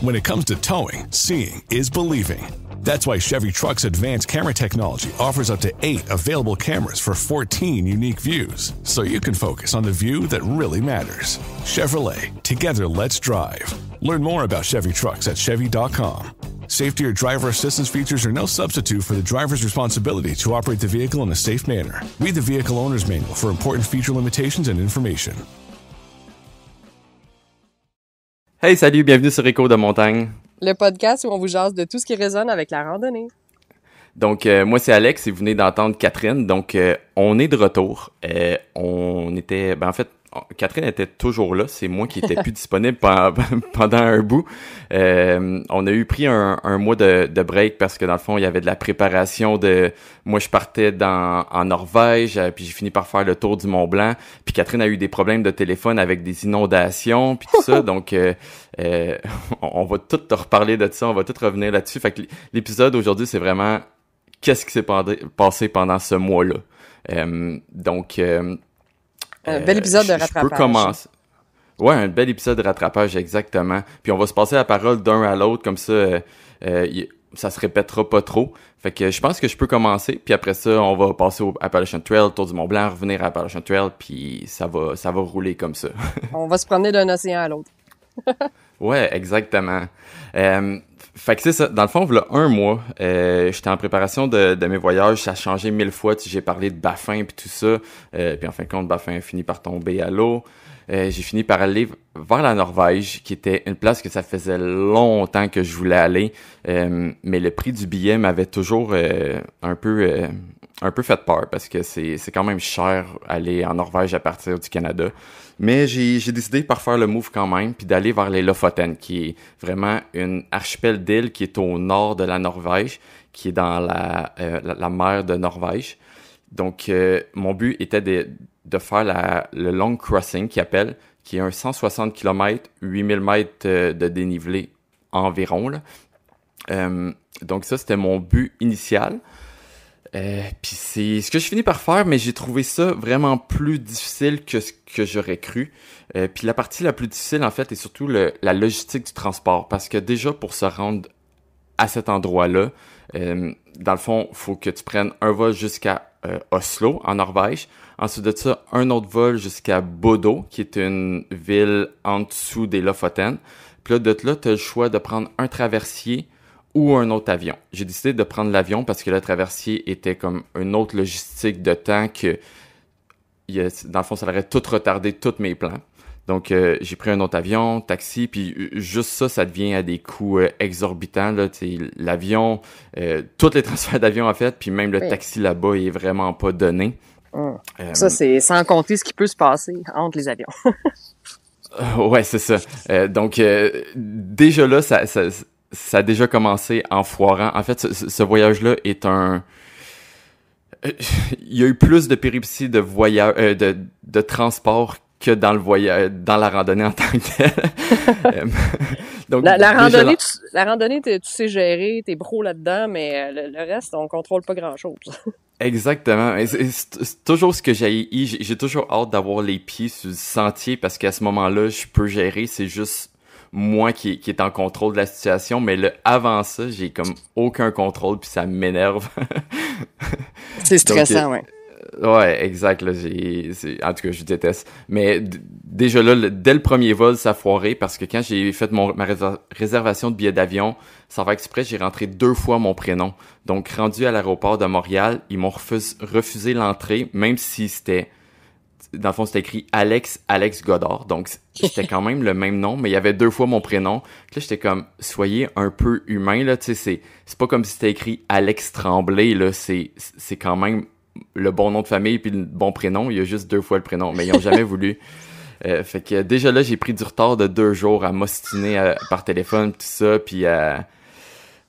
When it comes to towing, seeing is believing. That's why Chevy Truck's advanced camera technology offers up to 8 available cameras for 14 unique views, so you can focus on the view that really matters. Chevrolet, together let's drive. Learn more about Chevy Trucks at Chevy.com. Safety or driver assistance features are no substitute for the driver's responsibility to operate the vehicle in a safe manner. Read the Vehicle Owner's Manual for important feature limitations and information. Hey, salut, bienvenue sur Écho de montagne. Le podcast où on vous jase de tout ce qui résonne avec la randonnée. Donc, moi, c'est Alex et vous venez d'entendre Catherine. Donc, on est de retour. On était... en fait, Catherine était toujours là. C'est moi qui étais plus disponible pendant un bout. On a pris un mois de break parce que, dans le fond, il y avait de la préparation de... Moi, je partais en Norvège, puis j'ai fini par faire le tour du Mont-Blanc. Puis Catherine a eu des problèmes de téléphone avec des inondations, puis tout ça. Donc, on va tout te reparler de ça. On va tout revenir là-dessus. Fait que l'épisode aujourd'hui, c'est vraiment qu'est-ce qui s'est passé pendant ce mois-là. Un bel épisode de rattrapage. Je peux commencer. Ouais, un bel épisode de rattrapage, exactement. Puis on va se passer la parole d'un à l'autre, comme ça, ça se répétera pas trop. Fait que je pense que je peux commencer, puis après ça, on va passer au Appalachian Trail, Tour du Mont-Blanc, revenir à Appalachian Trail, puis ça va rouler comme ça. On va se promener d'un océan à l'autre. Ouais, exactement. Fait que c'est ça. Dans le fond, il y a un mois, j'étais en préparation de mes voyages. Ça a changé 1000 fois. J'ai parlé de Baffin puis tout ça. Puis en fin de compte, Baffin a fini par tomber à l'eau. J'ai fini par aller vers la Norvège, qui était une place que ça faisait longtemps que je voulais aller. Mais le prix du billet m'avait toujours un peu fait peur parce que c'est quand même cher aller en Norvège à partir du Canada. Mais j'ai décidé par faire le move quand même, puis d'aller vers les Lofoten, qui est vraiment une archipel d'îles qui est au nord de la Norvège, qui est dans la mer de Norvège. Donc, mon but était de faire le long crossing, qui est un 160 km, 8000 mètres de dénivelé environ, là. Donc ça, c'était mon but initial. Puis c'est ce que je finis par faire, mais j'ai trouvé ça vraiment plus difficile que ce que j'aurais cru. Puis la partie la plus difficile, en fait, est surtout la logistique du transport. Parce que déjà, pour se rendre à cet endroit-là, dans le fond, il faut que tu prennes un vol jusqu'à Oslo, en Norvège. Ensuite de ça, un autre vol jusqu'à Bodo, qui est une ville en dessous des Lofoten. Puis là, tu as le choix de prendre un traversier ou un autre avion. J'ai décidé de prendre l'avion parce que le traversier était comme une autre logistique de temps que, dans le fond, ça aurait tout retardé tous mes plans. Donc, j'ai pris un autre avion, taxi, puis juste ça devient à des coûts exorbitants, là. L'avion, tous les transferts d'avion en fait, puis même le taxi là-bas, il est vraiment pas donné. Ça, c'est sans compter ce qui peut se passer entre les avions. Ouais, c'est ça. Donc, déjà là, ça a déjà commencé en foirant. En fait, ce voyage-là est il y a eu plus de péripéties de voyage, de transport que dans le voyage, dans la randonnée en tant que telle. Donc, la randonnée, tu sais gérer, t'es pro là-dedans, mais le reste, on contrôle pas grand-chose. Exactement. C'est toujours ce que j'ai toujours hâte d'avoir les pieds sur le sentier parce qu'à ce moment-là, je peux gérer. C'est juste moi qui est en contrôle de la situation, mais avant ça, j'ai comme aucun contrôle puis ça m'énerve. C'est stressant, ouais. Ouais, exact. Là, en tout cas, je déteste. Mais déjà là, dès le premier vol, ça a foiré parce que quand j'ai fait ma réservation de billet d'avion, sans faire exprès, j'ai rentré 2 fois mon prénom. Donc, rendu à l'aéroport de Montréal, ils m'ont refusé l'entrée, même si dans le fond, c'était écrit Alex Godard. Donc, c'était quand même le même nom, mais il y avait 2 fois mon prénom. Puis là, j'étais comme, soyez un peu humain, là. Tu sais, c'est pas comme si c'était écrit Alex Tremblay, là. C'est quand même le bon nom de famille puis le bon prénom. Il y a juste 2 fois le prénom, mais ils ont jamais voulu. Fait que déjà là, j'ai pris du retard de 2 jours à m'ostiner par téléphone, tout ça. Puis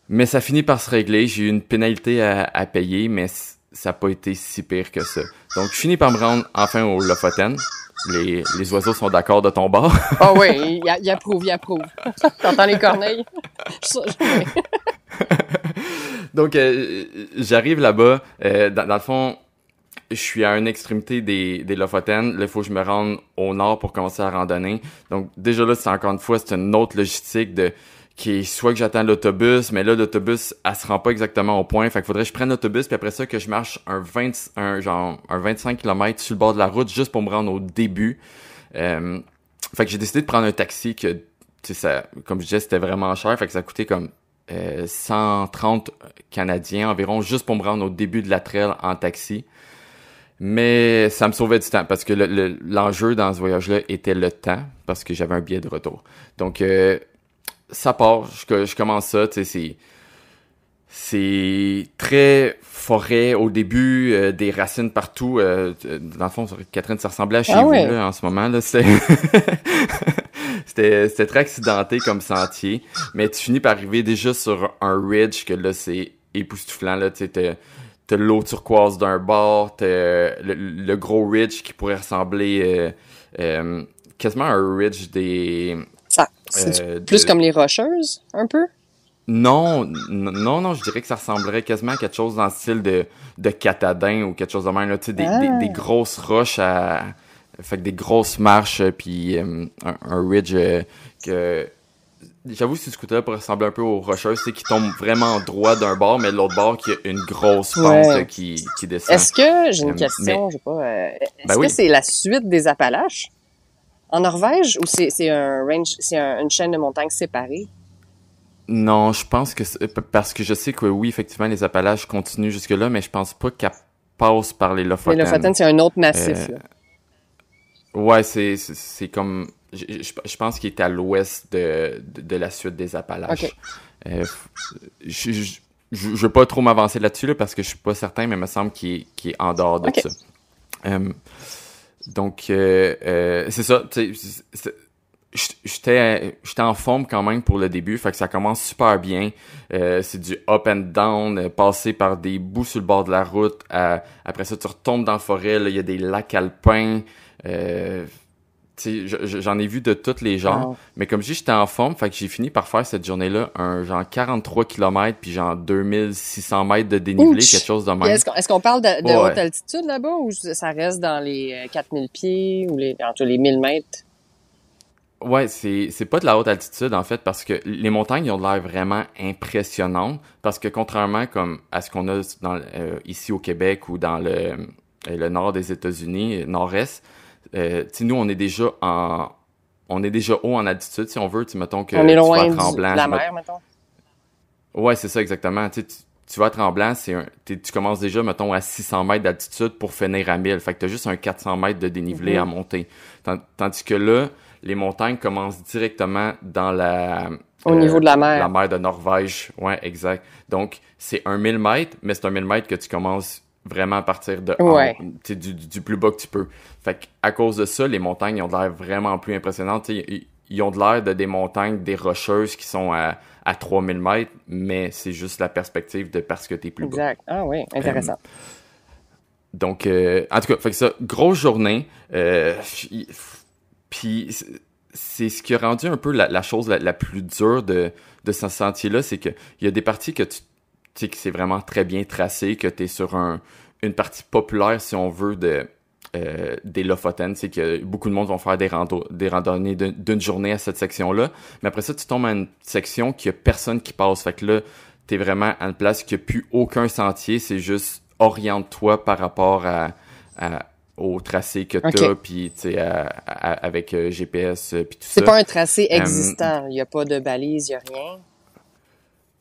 mais ça finit par se régler. J'ai eu une pénalité à payer, mais ça n'a pas été si pire que ça. Donc, je finis par me rendre enfin au Lofoten. Les oiseaux sont d'accord de ton bord. Ah oui, il approuve. T'entends les corneilles? Donc, j'arrive là-bas. Dans le fond, je suis à une extrémité des Lofoten. Là, il faut que je me rende au nord pour commencer à randonner. Donc, déjà là, encore une fois, c'est une autre logistique soit que j'attends l'autobus, mais là, l'autobus, elle se rend pas exactement au point. Fait qu'il faudrait que je prenne l'autobus, puis après ça, que je marche un 25 km sur le bord de la route juste pour me rendre au début. Fait que j'ai décidé de prendre un taxi que, tu sais, ça, comme je disais, c'était vraiment cher. Fait que ça coûtait comme 130 Canadiens environ juste pour me rendre au début de la trail en taxi. Mais ça me sauvait du temps parce que l'enjeu dans ce voyage-là était le temps parce que j'avais un billet de retour. Donc, ça part, je commence ça, tu sais, c'est très forêt au début, des racines partout. Dans le fond, Catherine, ça ressemblait à chez vous là, en ce moment. Là, c'était très accidenté comme sentier, mais tu finis par arriver déjà sur un ridge que là, c'est époustouflant. Là, tu sais, t'as l'eau turquoise d'un bord, t'as le gros ridge qui pourrait ressembler quasiment à un ridge des... C'est plus comme les Rocheuses, un peu? Non, je dirais que ça ressemblerait quasiment à quelque chose dans le style de Catadin ou quelque chose de même, là, tu sais, des grosses roches fait que des grosses marches, puis un ridge que... J'avoue, si ce côté-là pourrait ressembler un peu aux Rocheuses, c'est qui tombe vraiment droit d'un bord, mais de l'autre bord, qui a une grosse pente qui descend. Est-ce que, j'ai une question, je sais pas, est-ce que c'est la suite des Appalaches en Norvège ou c'est un range, une chaîne de montagnes séparée? Non, je pense que parce que je sais que oui, effectivement, les Appalaches continuent jusque-là, mais je pense pas qu'elles passent par les Lofoten. Les Lofoten, c'est un autre massif, là. Ouais, c'est comme... Je pense qu'il est à l'ouest de la suite des Appalaches. Okay. Je veux pas trop m'avancer là-dessus là, parce que je suis pas certain, mais il me semble qu'il est en dehors de ça. Donc, c'est ça. J'étais en forme quand même pour le début, fait que ça commence super bien. C'est du up and down, passer par des bouts sur le bord de la route. Après ça, tu retombes dans la forêt, il y a des lacs alpins. J'en ai vu de tous les genres, mais comme je dis, j'étais en forme, fait que j'ai fini par faire cette journée-là un genre 43 km puis genre 2600 mètres de dénivelé, quelque chose de même. Est-ce qu'on parle de haute altitude là-bas ou ça reste dans les 4000 pieds ou entre les 1000 mètres? Ouais, c'est pas de la haute altitude en fait parce que les montagnes ils ont l'air vraiment impressionnantes parce que contrairement comme à ce qu'on a ici au Québec ou dans le nord des États-Unis, nord-est, nous on est déjà haut en altitude si on veut, mettons que on est loin tu vas à Tremblant, de la mer, mettons. Ouais, c'est ça exactement. Tu vas à Tremblant, tu commences déjà mettons à 600 mètres d'altitude pour finir à 1000. Fait que t'as juste un 400 mètres de dénivelé à monter. Tandis que là, les montagnes commencent directement dans au niveau de la mer. La mer de Norvège. Ouais, exact. Donc, c'est un 1000 mètres, mais c'est un 1000 mètres que tu commences vraiment à partir de du plus bas que tu peux. Fait qu'à cause de ça, les montagnes ils ont l'air vraiment plus impressionnantes. Ils ont de l'air de des montagnes, des rocheuses qui sont à 3000 mètres, mais c'est juste la perspective de parce que t'es plus bas. Exact. Ah oui, intéressant. Donc, en tout cas, fait que ça, grosse journée. Puis c'est ce qui a rendu un peu la chose la plus dure de ce sentier-là, c'est que il y a des parties que tu sais que c'est vraiment très bien tracé, que tu es sur une partie populaire, si on veut, des Lofoten. C'est que beaucoup de monde vont faire des randonnées d'une journée à cette section-là. Mais après ça, tu tombes à une section qu'il y a personne qui passe. Fait que là, t'es vraiment à une place qu'il n'y a plus aucun sentier. C'est juste oriente-toi par rapport au tracé que t'as, puis tu sais, avec GPS, puis tout ça. C'est pas un tracé existant, il y a pas de balise, il y a rien?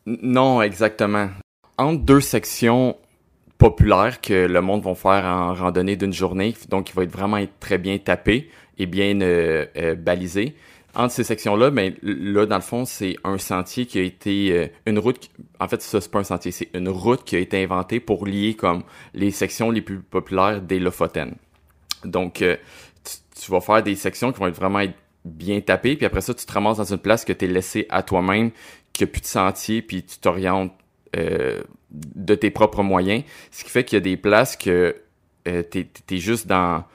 Non, exactement. Entre deux sections populaires que le monde va faire en randonnée d'une journée, donc il va vraiment être très bien tapé et bien balisé. Entre ces sections-là, ben là, dans le fond, c'est un sentier qui a été... une route... En fait, ça, c'est pas un sentier, c'est une route qui a été inventée pour lier comme les sections les plus populaires des Lofoten. Donc, tu vas faire des sections qui vont vraiment être bien tapées, puis après ça, tu te ramasses dans une place que tu es laissé à toi-même, qu'il n'y a plus de sentier, puis tu t'orientes de tes propres moyens. Ce qui fait qu'il y a des places que t'es juste dans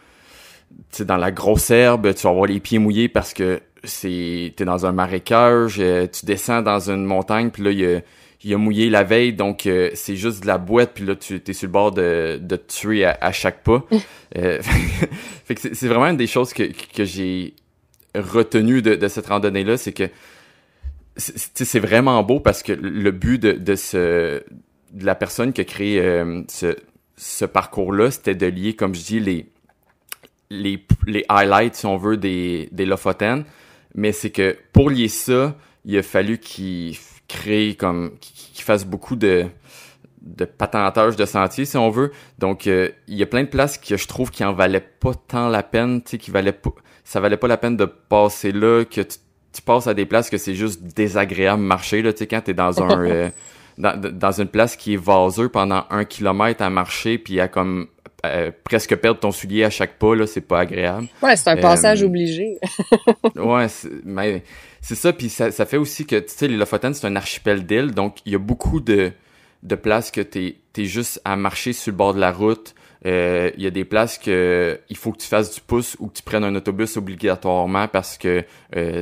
la grosse herbe, tu vas avoir les pieds mouillés parce que t'es dans un marécage, tu descends dans une montagne, puis là, il a mouillé la veille, donc c'est juste de la boîte, puis là, tu es sur le bord de te tuer à chaque pas. Fait que c'est vraiment une des choses que j'ai retenues de cette randonnée-là, c'est que c'est vraiment beau parce que le but de la personne qui a créé ce parcours-là, c'était de lier, comme je dis, les highlights, si on veut, des Lofoten. Mais c'est que pour lier ça, il a fallu qu'il fasse beaucoup de patentage de sentiers, si on veut. Donc, il y a plein de places que je trouve qui en valaient pas tant la peine, tu sais, ça valait pas la peine de passer là, que tu passes à des places que c'est juste désagréable marcher, là, tu sais, quand t'es dans dans une place qui est vaseuse pendant 1 kilomètre à marcher, puis à comme presque perdre ton soulier à chaque pas, là, c'est pas agréable. Ouais, c'est un passage obligé. Ouais, mais c'est ça, puis ça fait aussi que, tu sais, les Lofoten, c'est un archipel d'îles, donc il y a beaucoup de places que t'es juste à marcher sur le bord de la route. Il y a des places que il faut que tu fasses du pouce ou que tu prennes un autobus obligatoirement parce que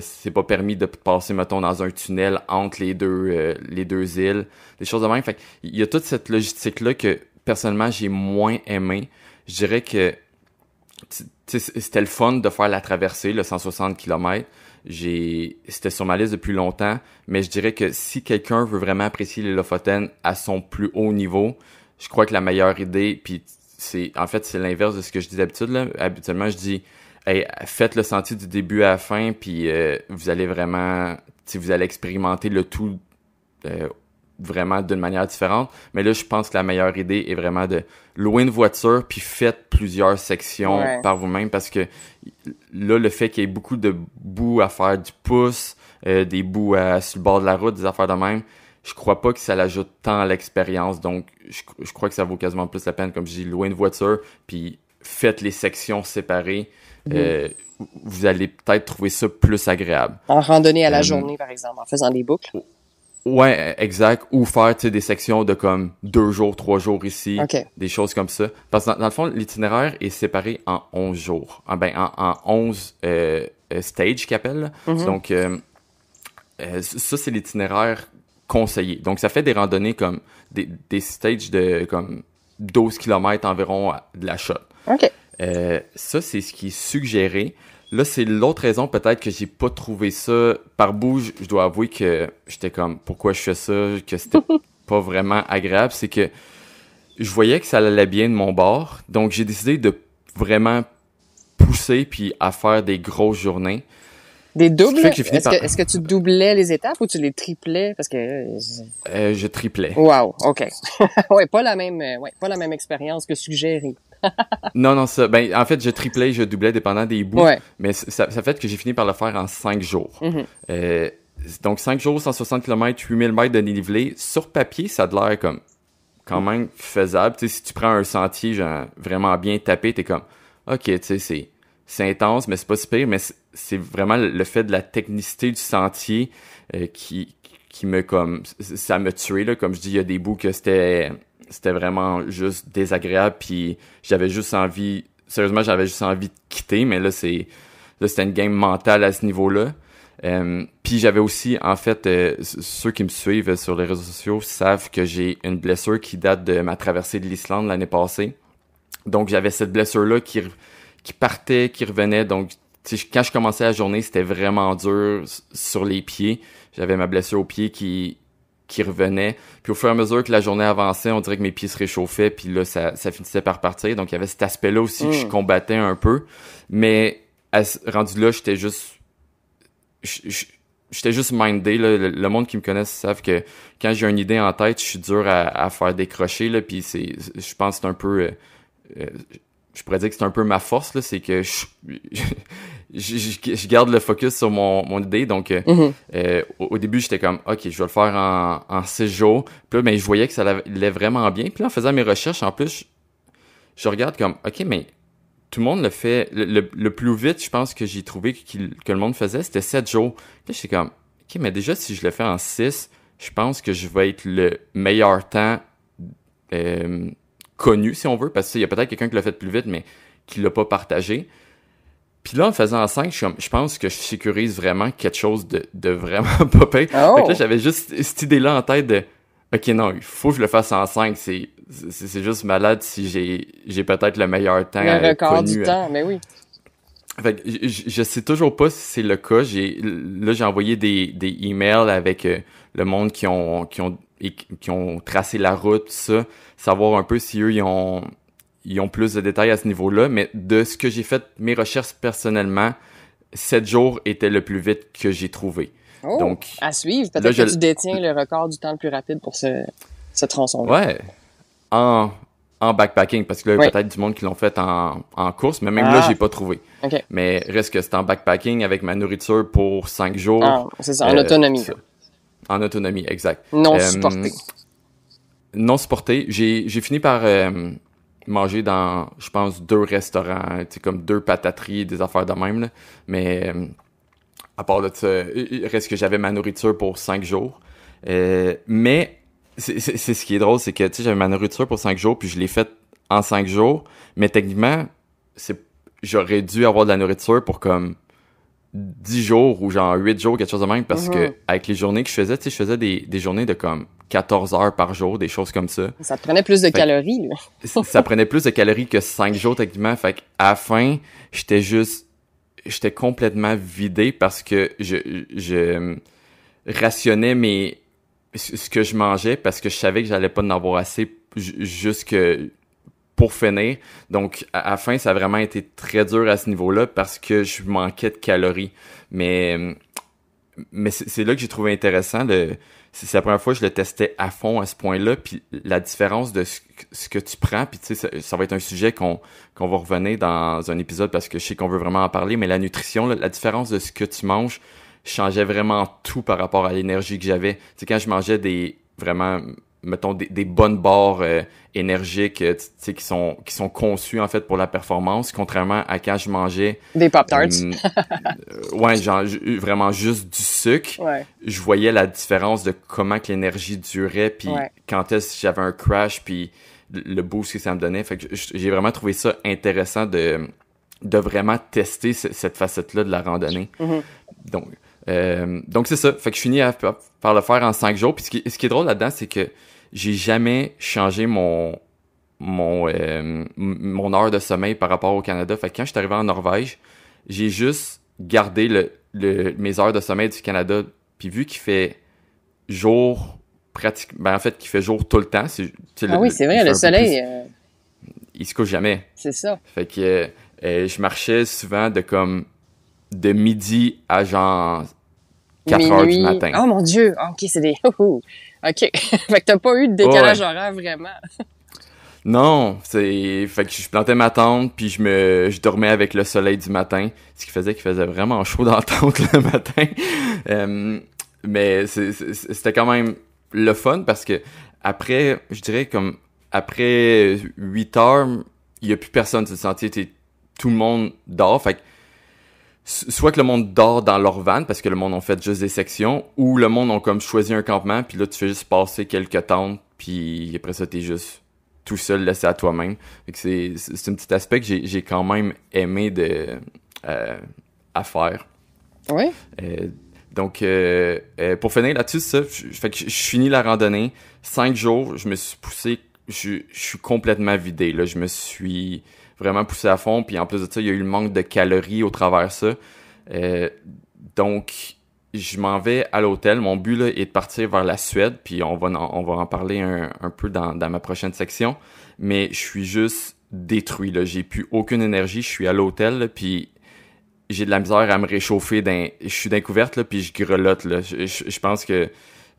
c'est pas permis de passer, mettons, dans un tunnel entre les deux îles, des choses de même. Fait il y a toute cette logistique-là que, personnellement, j'ai moins aimé. Je dirais que c'était le fun de faire la traversée, le 160 km. C'était sur ma liste depuis longtemps, mais je dirais que si quelqu'un veut vraiment apprécier les Lofoten à son plus haut niveau, je crois que la meilleure idée, puis c'est l'inverse de ce que je dis d'habitude, là. Habituellement, je dis, hey, faites le sentier du début à la fin, puis vous allez vraiment, vous allez expérimenter le tout vraiment d'une manière différente. Mais là, je pense que la meilleure idée est vraiment de louer une voiture, puis faites plusieurs sections par vous-même, parce que là, le fait qu'il y ait beaucoup de bouts à faire du pouce, des bouts sur le bord de la route, des affaires de même, je crois pas que ça l'ajoute tant à l'expérience. Donc, je crois que ça vaut quasiment plus la peine, comme je dis, louer une voiture, puis faites les sections séparées. Vous allez peut-être trouver ça plus agréable. En randonnée à la journée, par exemple, en faisant des boucles. Ouais, exact. Ou faire, des sections de comme 2 jours, 3 jours ici. Des choses comme ça. Parce que dans le fond, l'itinéraire est séparé en 11 jours. En 11 stages qu'ils appellent. Donc, ça, c'est l'itinéraire conseillé. Donc, ça fait des randonnées comme des stages de comme 12 km environ de la shot. Ça, c'est ce qui est suggéré. Là, c'est l'autre raison peut-être que j'ai pas trouvé ça. Par bout, je dois avouer que j'étais comme, pourquoi je fais ça? Que c'était pas vraiment agréable. C'est que je voyais que ça allait bien de mon bord. Donc, j'ai décidé de vraiment pousser puis à faire des grosses journées. Des doubles? Est-ce que tu doublais les étapes ou tu les triplais? Parce que je triplais. Wow, OK. Ouais, pas la même expérience que suggérée. Non, ça. Ben, en fait, je triplais, je doublais dépendant des bouts. Mais ça fait que j'ai fini par le faire en 5 jours. Donc, 5 jours, 160 km, 8000 mètres de dénivelé. Sur papier, ça a l'air comme quand même faisable. Tu sais, si tu prends un sentier genre, vraiment bien tapé, t'es comme, OK, tu sais, c'est intense, mais c'est pas si pire. Mais c'est vraiment le fait de la technicité du sentier qui me comme... Ça me tué, là. Comme je dis, il y a des bouts que c'était vraiment juste désagréable, puis j'avais juste envie de quitter, mais là c'était une game mentale à ce niveau-là. Puis j'avais aussi, en fait, ceux qui me suivent sur les réseaux sociaux savent que j'ai une blessure qui date de ma traversée de l'Islande l'année passée. Donc j'avais cette blessure-là qui partait, qui revenait, donc quand je commençais la journée, c'était vraiment dur sur les pieds. J'avais ma blessure au pied qui revenait. Puis au fur et à mesure que la journée avançait, on dirait que mes pieds se réchauffaient, puis là, ça finissait par partir. Donc, il y avait cet aspect-là aussi que je combattais un peu. Mais rendu là, j'étais juste mindé. Là. Le monde qui me connaît savent que quand j'ai une idée en tête, je suis dur à faire décrocher. Là, puis je pense que c'est un peu... je pourrais dire que c'est un peu ma force, là, c'est que je garde le focus sur mon idée. Donc, au début, j'étais comme, OK, je vais le faire en 6 jours. Puis là, ben, je voyais que ça allait vraiment bien. Puis là, en faisant mes recherches, en plus, je regarde comme, OK, mais tout le monde le fait. Le plus vite, je pense que j'ai trouvé que le monde faisait, c'était 7 jours. Puis là, j'étais comme, OK, mais déjà, si je le fais en 6, je pense que je vais être le meilleur temps connu, si on veut, parce qu'il y a peut-être quelqu'un qui l'a fait plus vite, mais qui l'a pas partagé. Puis là, en faisant en 5, je pense que je sécurise vraiment quelque chose de vraiment pas pire. Oh. Fait que là, j'avais juste cette idée-là en tête de OK, non, il faut que je le fasse en 5. C'est juste malade si j'ai peut-être le meilleur temps. Le record du temps, mais oui. Fait que je sais toujours pas si c'est le cas. J'ai envoyé des emails avec le monde qui ont tracé la route, tout ça, savoir un peu si eux ils ont plus de détails à ce niveau-là. Mais de ce que j'ai fait, mes recherches personnellement, 7 jours était le plus vite que j'ai trouvé. Oh, donc, à suivre. Peut-être que tu détiens le record du temps le plus rapide pour ce tronçon-là. Ouais. En backpacking, parce que là, il y a peut-être du monde qui l'ont fait en course, mais même là, j'ai pas trouvé. Okay. Mais reste que c'est en backpacking avec ma nourriture pour 5 jours. Ah, c'est ça, en autonomie. En autonomie, exact. Non supporté. Non supporté. J'ai fini par manger dans, je pense, 2 restaurants, comme 2 patateries, des affaires de même, là. Mais à part de ça, reste que j'avais ma nourriture pour 5 jours. Mais c'est ce qui est drôle, c'est que j'avais ma nourriture pour 5 jours, puis je l'ai faite en 5 jours. Mais techniquement, j'aurais dû avoir de la nourriture pour comme 10 jours ou genre 8 jours, quelque chose de même, parce que avec les journées que je faisais, je faisais des journées de comme 14 heures par jour, des choses comme ça. Ça te prenait plus de calories, là. Ça prenait plus de calories que 5 jours, techniquement. Fait qu'à la fin, j'étais complètement vidé parce que je rationnais ce que je mangeais parce que je savais que j'allais pas en avoir assez jusque pour finir. Donc, à la fin, ça a vraiment été très dur à ce niveau-là parce que je manquais de calories. Mais c'est là que j'ai trouvé intéressant. C'est la première fois que je le testais à fond à ce point-là. Puis la différence de ce que tu prends, puis tu sais, ça va être un sujet qu'on va revenir dans un épisode parce que je sais qu'on veut vraiment en parler, mais la nutrition, la différence de ce que tu manges changeait vraiment tout par rapport à l'énergie que j'avais. Tu sais, quand je mangeais des bonnes barres énergiques, tu sais, qui sont conçues en fait pour la performance, contrairement à quand je mangeais des Pop-Tarts. Ouais, genre vraiment juste du sucre. Ouais. Je voyais la différence de comment que l'énergie durait, puis quand est-ce que j'avais un crash, puis le boost que ça me donnait. Fait que j'ai vraiment trouvé ça intéressant de vraiment tester cette facette-là de la randonnée. Donc c'est ça. Fait que je finis par le faire en 5 jours. Puis ce qui est drôle là-dedans, c'est que j'ai jamais changé mon heure de sommeil par rapport au Canada. Fait que quand je suis arrivé en Norvège, j'ai juste gardé mes heures de sommeil du Canada. Puis vu qu'il fait jour en fait, qu'il fait jour tout le temps. C'est vrai, le soleil... il se couche jamais. C'est ça. Fait que je marchais souvent de midi à genre 4 heures du matin. Oh mon Dieu! OK, c'est des... OK. Fait que t'as pas eu de décalage horaire, vraiment. Non, fait que je plantais ma tente, puis je dormais avec le soleil du matin, ce qui faisait qu'il faisait vraiment chaud dans la tente le matin. Mais c'était quand même le fun, parce que après, je dirais comme après 8 heures, il y a plus personne sur le sentier, tout le monde dort, fait que soit que le monde dort dans leur van parce que le monde ont fait juste des sections, ou le monde ont comme choisi un campement, puis là tu fais juste passer quelques tentes, puis après ça t'es juste tout seul laissé à toi-même. Fait que c'est un petit aspect que j'ai quand même aimé à faire. Oui. Donc pour finir là-dessus, ça, fait que je finis la randonnée, 5 jours, je me suis poussé, je suis complètement vidé là, je me suis vraiment poussé à fond, puis en plus de ça, il y a eu le manque de calories au travers de ça. Donc, je m'en vais à l'hôtel. Mon but là, est de partir vers la Suède, puis on va en parler un peu dans ma prochaine section. Mais je suis juste détruit, là. J'ai plus aucune énergie. Je suis à l'hôtel, là, puis j'ai de la misère à me réchauffer. Je suis dans couverte, là, puis je grelotte. Là. Je pense que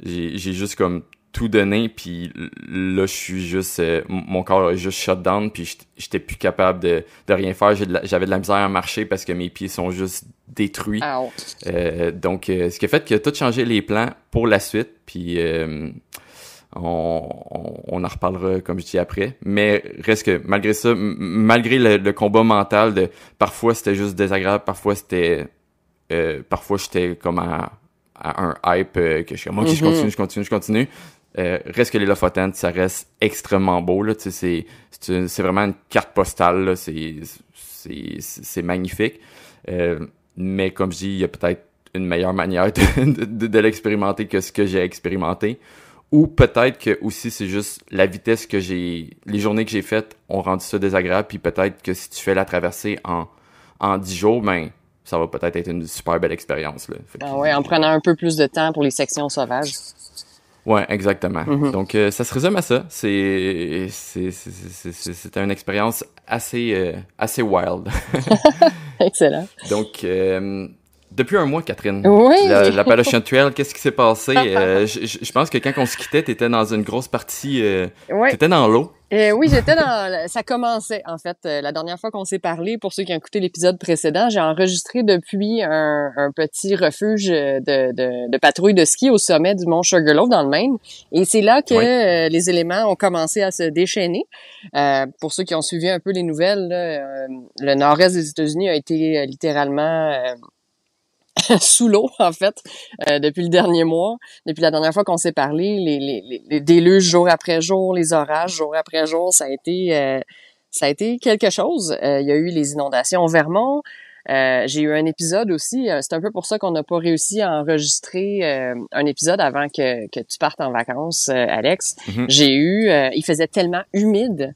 j'ai juste comme tout donné, puis là, je suis juste... mon corps a juste shut down, puis j'étais plus capable de rien faire. J'avais de la misère à marcher parce que mes pieds sont juste détruits. Donc, ce qui a fait qu'il a tout changé les plans pour la suite, puis on en reparlera, comme je dis, après. Mais reste que, malgré ça, malgré le combat mental parfois, c'était juste désagréable, parfois, j'étais comme à un hype que je suis comme, OK, je continue. Reste que les Lofoten, ça reste extrêmement beau, là, tu sais, c'est vraiment une carte postale, là, c'est magnifique. Mais comme je dis, il y a peut-être une meilleure manière de l'expérimenter que ce que j'ai expérimenté. Ou peut-être que aussi c'est juste la vitesse les journées que j'ai faites ont rendu ça désagréable, puis peut-être que si tu fais la traversée en en 10 jours, ben ça va peut-être être une super belle expérience, là. Ah ouais, en prenant un peu plus de temps pour les sections sauvages. Ouais, exactement. Donc, ça se résume à ça. C'était une expérience assez wild. Excellent. Donc, depuis un mois, Catherine, oui. l'Appalachian Trail, qu'est-ce qui s'est passé? Je pense que quand on se quittait, t'étais dans une grosse partie, t'étais dans l'eau. Oui, j'étais dans... Ça commençait, en fait. La dernière fois qu'on s'est parlé, pour ceux qui ont écouté l'épisode précédent, j'ai enregistré depuis un petit refuge de patrouille de ski au sommet du mont Sugarloaf dans le Maine. Et c'est là que les éléments ont commencé à se déchaîner. Pour ceux qui ont suivi un peu les nouvelles, là, le nord-est des États-Unis a été littéralement... sous l'eau, en fait, depuis le dernier mois. Depuis la dernière fois qu'on s'est parlé, les déluges jour après jour, les orages jour après jour, ça a été quelque chose. Il y a eu les inondations au Vermont. J'ai eu un épisode aussi, c'est un peu pour ça qu'on n'a pas réussi à enregistrer un épisode avant que tu partes en vacances, Alex. Il faisait tellement humide.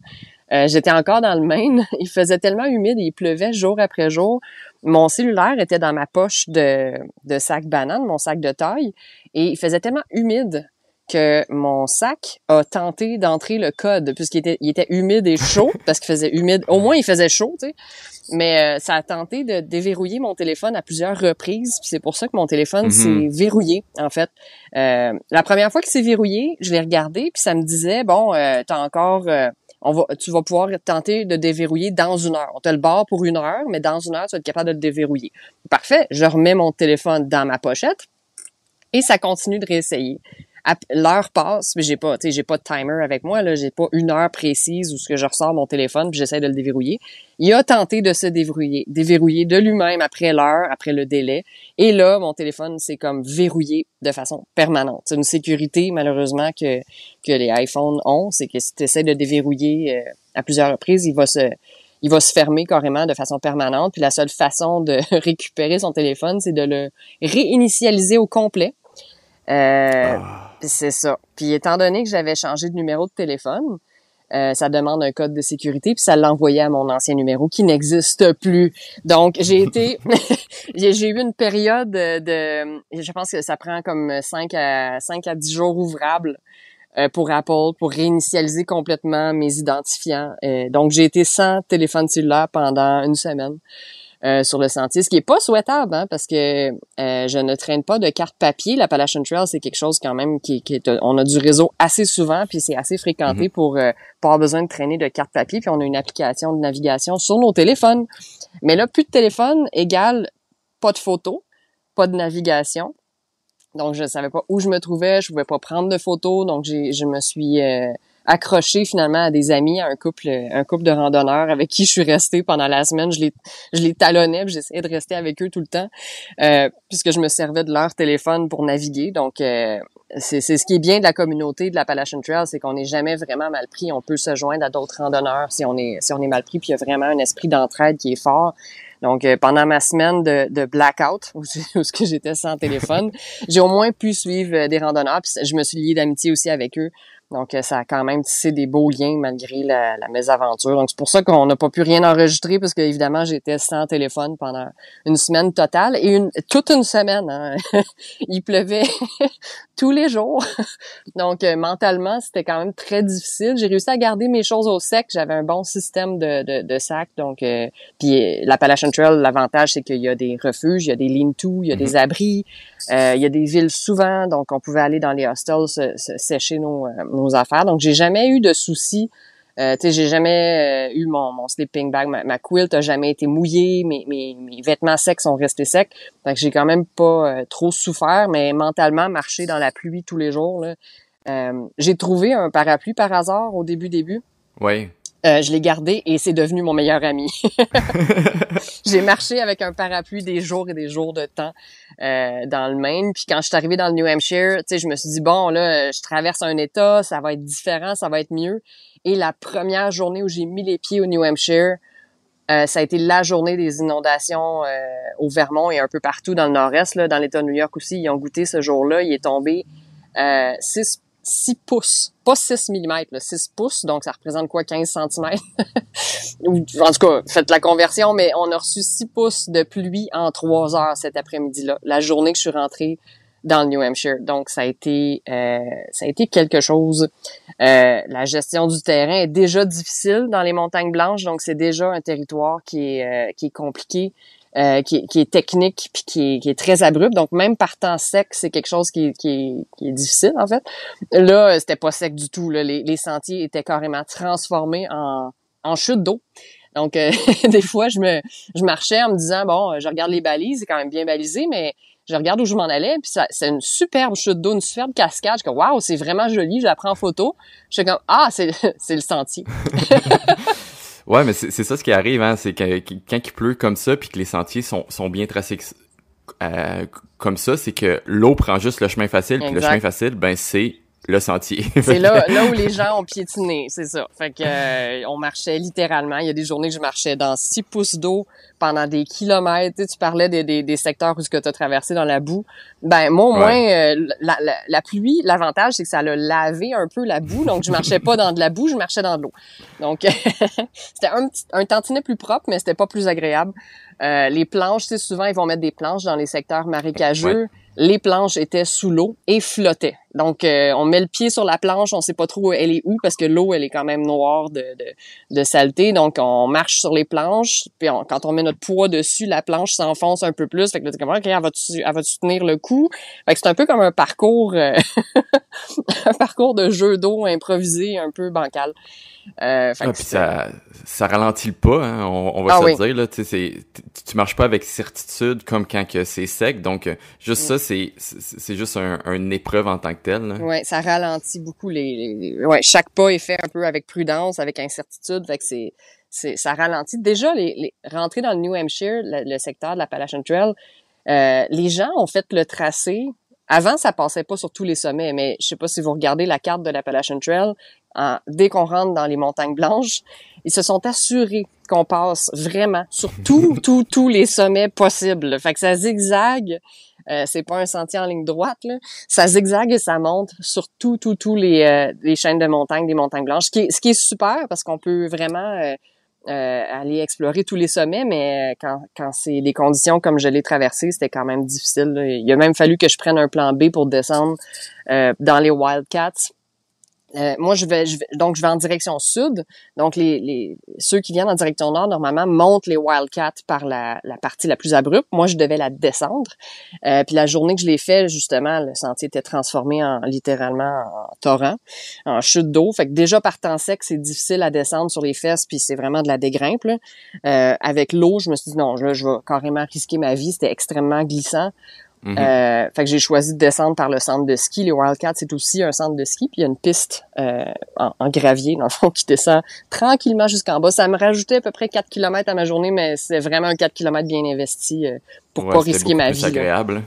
J'étais encore dans le Maine. Il faisait tellement humide et il pleuvait jour après jour. Mon cellulaire était dans ma poche de sac banane, mon sac de taille, et il faisait tellement humide que mon sac a tenté d'entrer le code puisqu'il était humide et chaud parce qu'il faisait humide. Au moins, il faisait chaud, tu sais. Mais ça a tenté de déverrouiller mon téléphone à plusieurs reprises. Puis c'est pour ça que mon téléphone s'est verrouillé, en fait. La première fois qu'il s'est verrouillé, je l'ai regardé, puis ça me disait, bon, t'as encore... tu vas pouvoir tenter de déverrouiller dans 1 heure. On te le barre pour 1 heure, mais dans 1 heure, tu vas être capable de le déverrouiller. Parfait. Je remets mon téléphone dans ma pochette et ça continue de réessayer. L'heure passe, mais j'ai pas de timer avec moi, là. J'ai pas 1 heure précise où ce que je ressors mon téléphone puis j'essaie de le déverrouiller. Il a tenté de se déverrouiller de lui-même après l'heure, après le délai. Et là, mon téléphone s'est comme verrouillé de façon permanente. C'est une sécurité, malheureusement, que les iPhones ont. C'est que si tu essaies de déverrouiller à plusieurs reprises, il va se fermer carrément de façon permanente. Puis la seule façon de récupérer son téléphone, c'est de le réinitialiser au complet. C'est ça. Puis étant donné que j'avais changé de numéro de téléphone, ça demande un code de sécurité, puis ça l'envoyait à mon ancien numéro qui n'existe plus. Donc, j'ai eu une période je pense que ça prend comme 5 à 10 jours ouvrables pour Apple, pour réinitialiser complètement mes identifiants. Donc, j'ai été sans téléphone cellulaire pendant 1 semaine. Sur le sentier, ce qui est pas souhaitable, hein, parce que je ne traîne pas de carte papier. L'Appalachian Trail, c'est quelque chose quand même on a du réseau assez souvent, puis c'est assez fréquenté pour pas avoir besoin de traîner de carte papier, puis on a une application de navigation sur nos téléphones. Mais là, plus de téléphone égale pas de photos, pas de navigation. Donc, je savais pas où je me trouvais, je pouvais pas prendre de photos, donc je me suis accroché finalement à des amis, à un couple de randonneurs avec qui je suis restée pendant la semaine. Je les talonnais, puis j'essayais de rester avec eux tout le temps, puisque je me servais de leur téléphone pour naviguer. Donc, c'est ce qui est bien de la communauté de l'Appalachian Trail, c'est qu'on n'est jamais vraiment mal pris. On peut se joindre à d'autres randonneurs si on est mal pris, puis il y a vraiment un esprit d'entraide qui est fort. Donc, pendant ma semaine de blackout, où j'étais sans téléphone, j'ai au moins pu suivre des randonneurs, puis je me suis liée d'amitié aussi avec eux. Donc, ça a quand même tissé des beaux liens malgré la mésaventure. Donc, c'est pour ça qu'on n'a pas pu rien enregistrer parce que, évidemment, j'étais sans téléphone pendant 1 semaine totale et toute une semaine. Hein. Il pleuvait tous les jours. Donc, mentalement, c'était quand même très difficile. J'ai réussi à garder mes choses au sec. J'avais un bon système de sac. Donc, puis l'Appalachian Trail, l'avantage, c'est qu'il y a des refuges, il y a des lean-to, il y a des abris, il y a des villes souvent. Donc, on pouvait aller dans les hostels se sécher nos affaires. Donc, j'ai jamais eu de soucis. Tu sais, j'ai jamais eu mon sleeping bag, ma quilt a jamais été mouillée, mes vêtements secs sont restés secs. Donc, j'ai quand même pas trop souffert, mais mentalement, marcher dans la pluie tous les jours, là, j'ai trouvé un parapluie par hasard au début. Oui. Je l'ai gardé et c'est devenu mon meilleur ami. J'ai marché avec un parapluie des jours et des jours de temps dans le Maine. Puis quand je suis arrivée dans le New Hampshire, tu sais, je me suis dit, bon, là, je traverse un État, ça va être différent, ça va être mieux. Et la première journée où j'ai mis les pieds au New Hampshire, ça a été la journée des inondations au Vermont et un peu partout dans le nord-est, là, dans l'État de New York aussi. Ils ont goûté ce jour-là. Il est tombé 6 6 pouces. Pas 6 millimètres, 6 pouces. Donc, ça représente quoi, 15 centimètres? Ou, en tout cas, faites la conversion, mais on a reçu 6 pouces de pluie en 3 heures cet après-midi-là. La journée que je suis rentrée dans le New Hampshire. Donc, ça a été quelque chose. La gestion du terrain est déjà difficile dans les Montagnes Blanches. Donc, c'est déjà un territoire qui est compliqué. Qui est technique puis qui est très abrupt. Donc, même par temps sec, c'est quelque chose qui est difficile, en fait. Là, c'était pas sec du tout. Là. Les sentiers étaient carrément transformés en chute d'eau. Donc, des fois, je marchais en me disant, bon, je regarde les balises, c'est quand même bien balisé, mais je regarde où je m'en allais, puis c'est une superbe chute d'eau, une superbe cascade. Je suis comme, waouh, c'est vraiment joli, je la prends en photo. Je suis comme, ah, c'est le sentier. Ouais, mais c'est ça ce qui arrive, hein, c'est que quand il pleut comme ça, puis que les sentiers sont bien tracés comme ça, c'est que l'eau prend juste le chemin facile, puis le chemin facile, ben c'est le sentier. C'est là où les gens ont piétiné, c'est ça. Fait que on marchait littéralement. Il y a des journées que je marchais dans 6 pouces d'eau pendant des kilomètres. Tu parlais des secteurs où tu as traversé dans la boue. Ben moi au moins la pluie, l'avantage c'est que ça a lavé un peu la boue. Donc je marchais pas dans de la boue, je marchais dans de l'eau. Donc c'était un tantinet plus propre, mais c'était pas plus agréable. Les planches, tu sais, souvent ils vont mettre des planches dans les secteurs marécageux. Ouais. Les planches étaient sous l'eau et flottaient. Donc, on met le pied sur la planche, on sait pas trop elle est où parce que l'eau, elle est quand même noire de saleté. Donc, on marche sur les planches, puis quand on met notre poids dessus, la planche s'enfonce un peu plus. Fait que là, t'es comme, OK, elle va-tu tenir le coup? Fait que c'est un peu comme un parcours, un parcours de jeu d'eau improvisé, un peu bancal. Puis ça ralentit le pas, hein, on va se dire, là, tu sais, tu marches pas avec certitude comme quand que c'est sec, donc juste ça, c'est juste une épreuve en tant que telle. Ouais, ça ralentit beaucoup chaque pas est fait un peu avec prudence, avec incertitude, fait que ça ralentit. Déjà, les rentrer dans le New Hampshire, le secteur de l'Appalachian Trail, les gens ont fait le tracé. Avant, ça passait pas sur tous les sommets, mais je sais pas si vous regardez la carte de l'Appalachian Trail, dès qu'on rentre dans les Montagnes Blanches, ils se sont assurés qu'on passe vraiment sur tous les sommets possibles. Fait que ça zigzague, c'est pas un sentier en ligne droite, là. Ça zigzague et ça monte sur tous les chaînes de montagnes, des Montagnes Blanches, ce qui est super parce qu'on peut vraiment aller explorer tous les sommets, mais quand c'est des conditions comme je l'ai traversé, c'était quand même difficile, là. Il a même fallu que je prenne un plan B pour descendre dans les Wildcats. Moi, je vais en direction sud. Donc, ceux qui viennent en direction nord, normalement, montent les Wildcats par la partie la plus abrupte. Moi, je devais la descendre. Puis la journée que je l'ai fait, justement, le sentier était transformé littéralement en torrent, en chute d'eau. Fait que déjà, par temps sec, c'est difficile à descendre sur les fesses, puis c'est vraiment de la dégrimpe, là. Avec l'eau, je me suis dit, non, là, je vais carrément risquer ma vie. C'était extrêmement glissant. Fait que j'ai choisi de descendre par le centre de ski. Les Wildcats, c'est aussi un centre de ski, puis il y a une piste en gravier, dans le fond, qui descend tranquillement jusqu'en bas. Ça me rajoutait à peu près 4 km à ma journée, mais c'est vraiment un 4 km bien investi pour pas risquer ma vie. C'est agréable.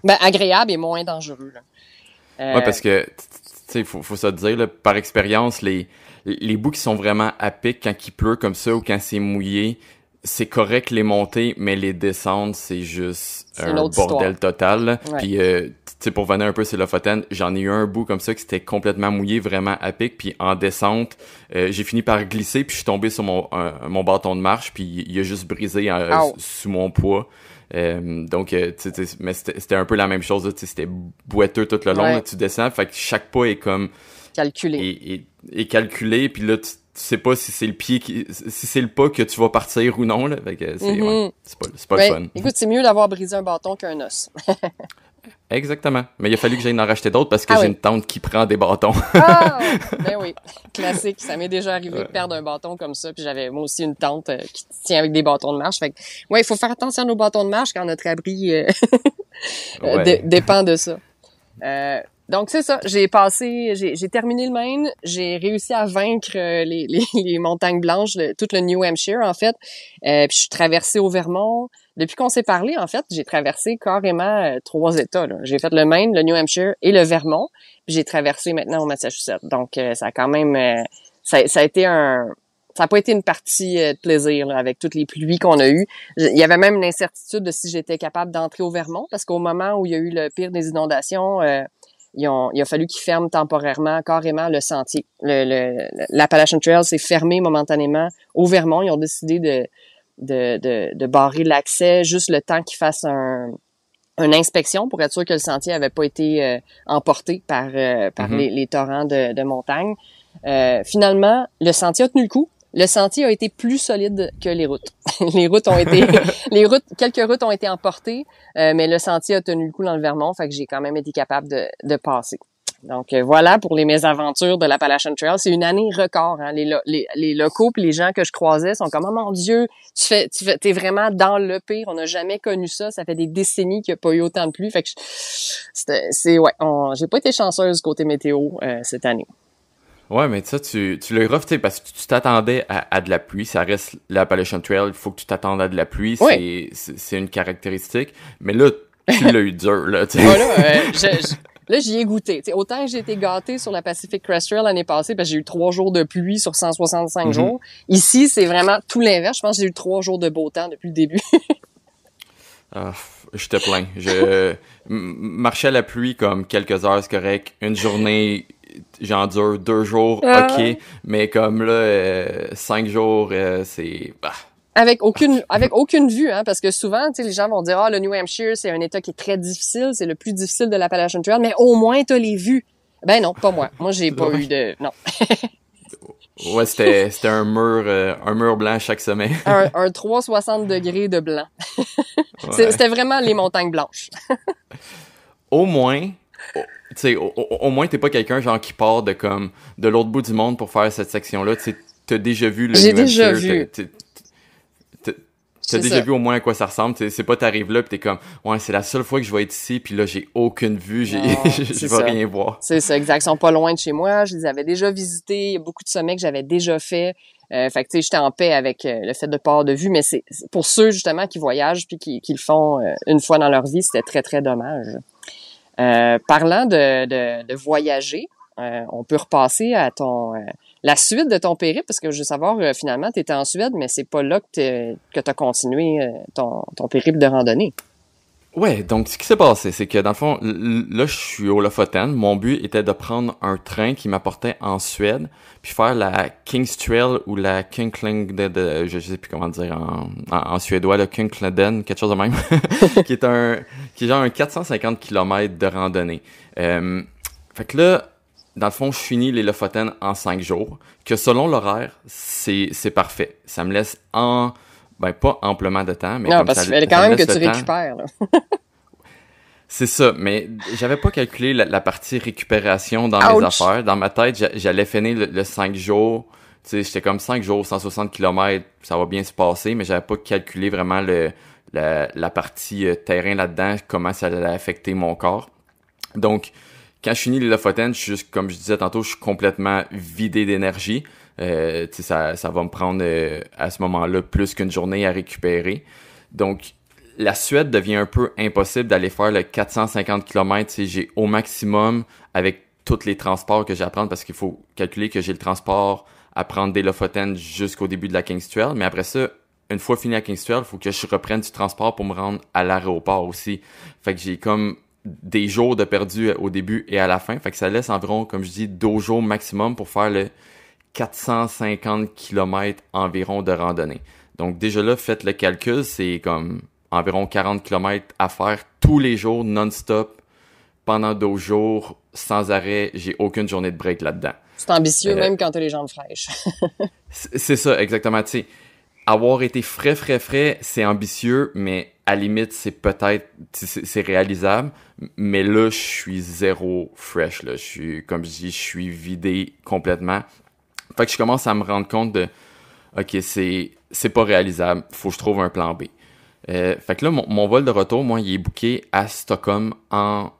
Ben, agréable et moins dangereux, là. Ouais, parce que, tu sais, faut se dire, là, par expérience, les bouts qui sont vraiment à pic quand il pleut comme ça ou quand c'est mouillé, c'est correct les montées, mais les descentes, c'est juste un bordel total. Ouais. Puis, tu sais, pour venir un peu sur Lofoten, j'en ai eu un bout comme ça qui c'était complètement mouillé, vraiment à pic. Puis en descente, j'ai fini par glisser, puis je suis tombé sur mon bâton de marche, puis il a juste brisé sous mon poids. Donc, mais c'était un peu la même chose. C'était boiteux tout le long. Là, tu descends, fait que chaque pas est comme calculé. Et calculé, puis là, tu sais pas si c'est le pied si c'est le pas que tu vas partir ou non, là. Fait que c'est pas le fun. Écoute, c'est mieux d'avoir brisé un bâton qu'un os. Exactement. Mais il a fallu que j'aille en racheter d'autres parce que j'ai une tante qui prend des bâtons. Ben oui. Classique. Ça m'est déjà arrivé de perdre un bâton comme ça. Puis j'avais moi aussi une tante qui tient avec des bâtons de marche. Fait que, il faut faire attention à nos bâtons de marche quand notre abri dépend de ça. Donc c'est ça, j'ai terminé le Maine, j'ai réussi à vaincre les montagnes blanches, tout le New Hampshire en fait. Puis je suis traversée au Vermont. Depuis qu'on s'est parlé en fait, j'ai traversé carrément 3 États là. J'ai fait le Maine, le New Hampshire et le Vermont. Puis j'ai traversé maintenant au Massachusetts. Donc ça a quand même ça a été ça n'a pas été une partie de plaisir là, avec toutes les pluies qu'on a eues. Il y avait même une incertitude de si j'étais capable d'entrer au Vermont parce qu'au moment où il y a eu le pire des inondations, il a fallu qu'ils ferment temporairement, carrément, le sentier. L'Appalachian Trail s'est fermé momentanément au Vermont. Ils ont décidé de barrer l'accès juste le temps qu'ils fassent une inspection pour être sûr que le sentier avait pas été emporté par les torrents de montagne. Finalement, le sentier a tenu le coup. Le sentier a été plus solide que les routes. Quelques routes ont été emportées, mais le sentier a tenu le coup dans le Vermont, fait que j'ai quand même été capable de passer. Donc voilà pour les mésaventures de l'Appalachian Trail. C'est une année record. Hein. Les locaux puis les gens que je croisais sont comme, oh mon Dieu, t'es vraiment dans le pire. On n'a jamais connu ça. Ça fait des décennies qu'il n'y a pas eu autant de pluie. Fait que j'ai pas été chanceuse côté météo cette année. Ouais, mais ça, tu l'as rough, tu sais, parce que tu t'attendais à de la pluie. Ça reste l'Appalachian Trail. Il faut que tu t'attendes à de la pluie. Oui. C'est une caractéristique. Mais là, tu l'as eu dur, là, tu sais. Voilà, là, j'y ai goûté. T'sais, autant que j'ai été gâtée sur la Pacific Crest Trail l'année passée, parce que j'ai eu 3 jours de pluie sur 165 jours. Ici, c'est vraiment tout l'inverse. Je pense que j'ai eu 3 jours de beau temps depuis le début. Je te plains. Je marchais à la pluie comme quelques heures, c'est correct. Une journée, j'en dure 2 jours, ok. Mais comme là, 5 jours, c'est... Avec aucune vue, hein, parce que souvent, tu sais, les gens vont dire, le New Hampshire, c'est un état qui est très difficile, c'est le plus difficile de l'Appalachian Trail, mais au moins t'as les vues. Ben non, pas moi. Moi, j'ai pas eu de, non. Ouais, c'était un mur blanc chaque semaine. un 360 degrés de blanc. Ouais. C'était vraiment les montagnes blanches. Au moins, tu sais, au moins t'es pas quelqu'un genre qui part de l'autre bout du monde pour faire cette section-là. Tu sais, t'as déjà vu le J'ai déjà vu. T'as déjà vu au moins à quoi ça ressemble. C'est pas t'arrives là pis t'es comme, ouais, c'est la seule fois que je vais être ici puis là j'ai aucune vue, je vais rien voir. C'est ça, exact. Ils sont pas loin de chez moi, je les avais déjà visités, il y a beaucoup de sommets que j'avais déjà fait. Fait que tu sais, j'étais en paix avec le fait de pas avoir de vue, mais c'est pour ceux justement qui voyagent puis qui le font une fois dans leur vie, c'était très très dommage. Parlant de voyager, on peut repasser à la suite de ton périple, parce que je veux savoir, finalement, tu étais en Suède, mais c'est pas là que tu as continué ton périple de randonnée. Ouais, donc ce qui s'est passé, c'est que dans le fond, là, je suis au Lofoten. Mon but était de prendre un train qui m'apportait en Suède, puis faire la King's Trail ou la Kungsleden, je sais plus comment dire en suédois, le Kungsleden, quelque chose de même, qui est genre un 450 km de randonnée. Fait que là, dans le fond, je finis les Lofoten en 5 jours, que selon l'horaire, c'est parfait. Ça me laisse pas amplement de temps, mais non, comme parce ça, qu'il fallait quand même que tu récupères, là. C'est ça, mais j'avais pas calculé la partie récupération dans mes affaires. Dans ma tête, j'allais finir le 5 jours. Tu sais, j'étais comme 5 jours, 160 km, ça va bien se passer, mais j'avais pas calculé vraiment la partie terrain là-dedans, comment ça allait affecter mon corps. Donc, quand je finis les Lofoten, je suis juste, comme je disais tantôt, je suis complètement vidé d'énergie. Ça va me prendre à ce moment-là plus qu'une journée à récupérer. Donc, la Suède devient un peu impossible d'aller faire le 450 km. J'ai au maximum, avec tous les transports que j'ai à prendre, parce qu'il faut calculer que j'ai le transport à prendre des Lofoten jusqu'au début de la King's Trail. Mais après ça, une fois fini la King's Trail, il faut que je reprenne du transport pour me rendre à l'aéroport aussi. Fait que j'ai comme des jours de perdu au début et à la fin. Fait que ça laisse environ, comme je dis, 2 jours maximum pour faire le 450 km environ de randonnée. Donc déjà là, faites le calcul, c'est comme environ 40 km à faire tous les jours, non-stop, pendant 2 jours, sans arrêt. J'ai aucune journée de break là-dedans. C'est ambitieux, même quand t'as les jambes fraîches. C'est ça, exactement. Tu sais, avoir été frais, c'est ambitieux, mais à la limite, c'est réalisable. Mais là, je suis zéro fresh, là. Comme je dis, je suis vidé complètement. Fait que je commence à me rendre compte de, OK, c'est pas réalisable, faut que je trouve un plan B. Fait que là, mon vol de retour, moi, il est booké à Stockholm en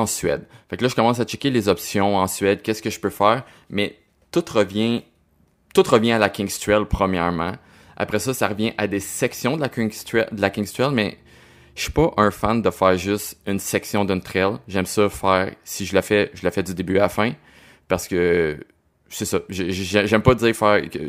Suède. Fait que là, je commence à checker les options en Suède, qu'est-ce que je peux faire, mais tout revient à la King's Trail premièrement. Après ça revient à des sections de la King's Trail, mais je suis pas un fan de faire juste une section d'une trail. J'aime ça faire, si je la fais du début à la fin, parce que c'est ça. J'aime pas dire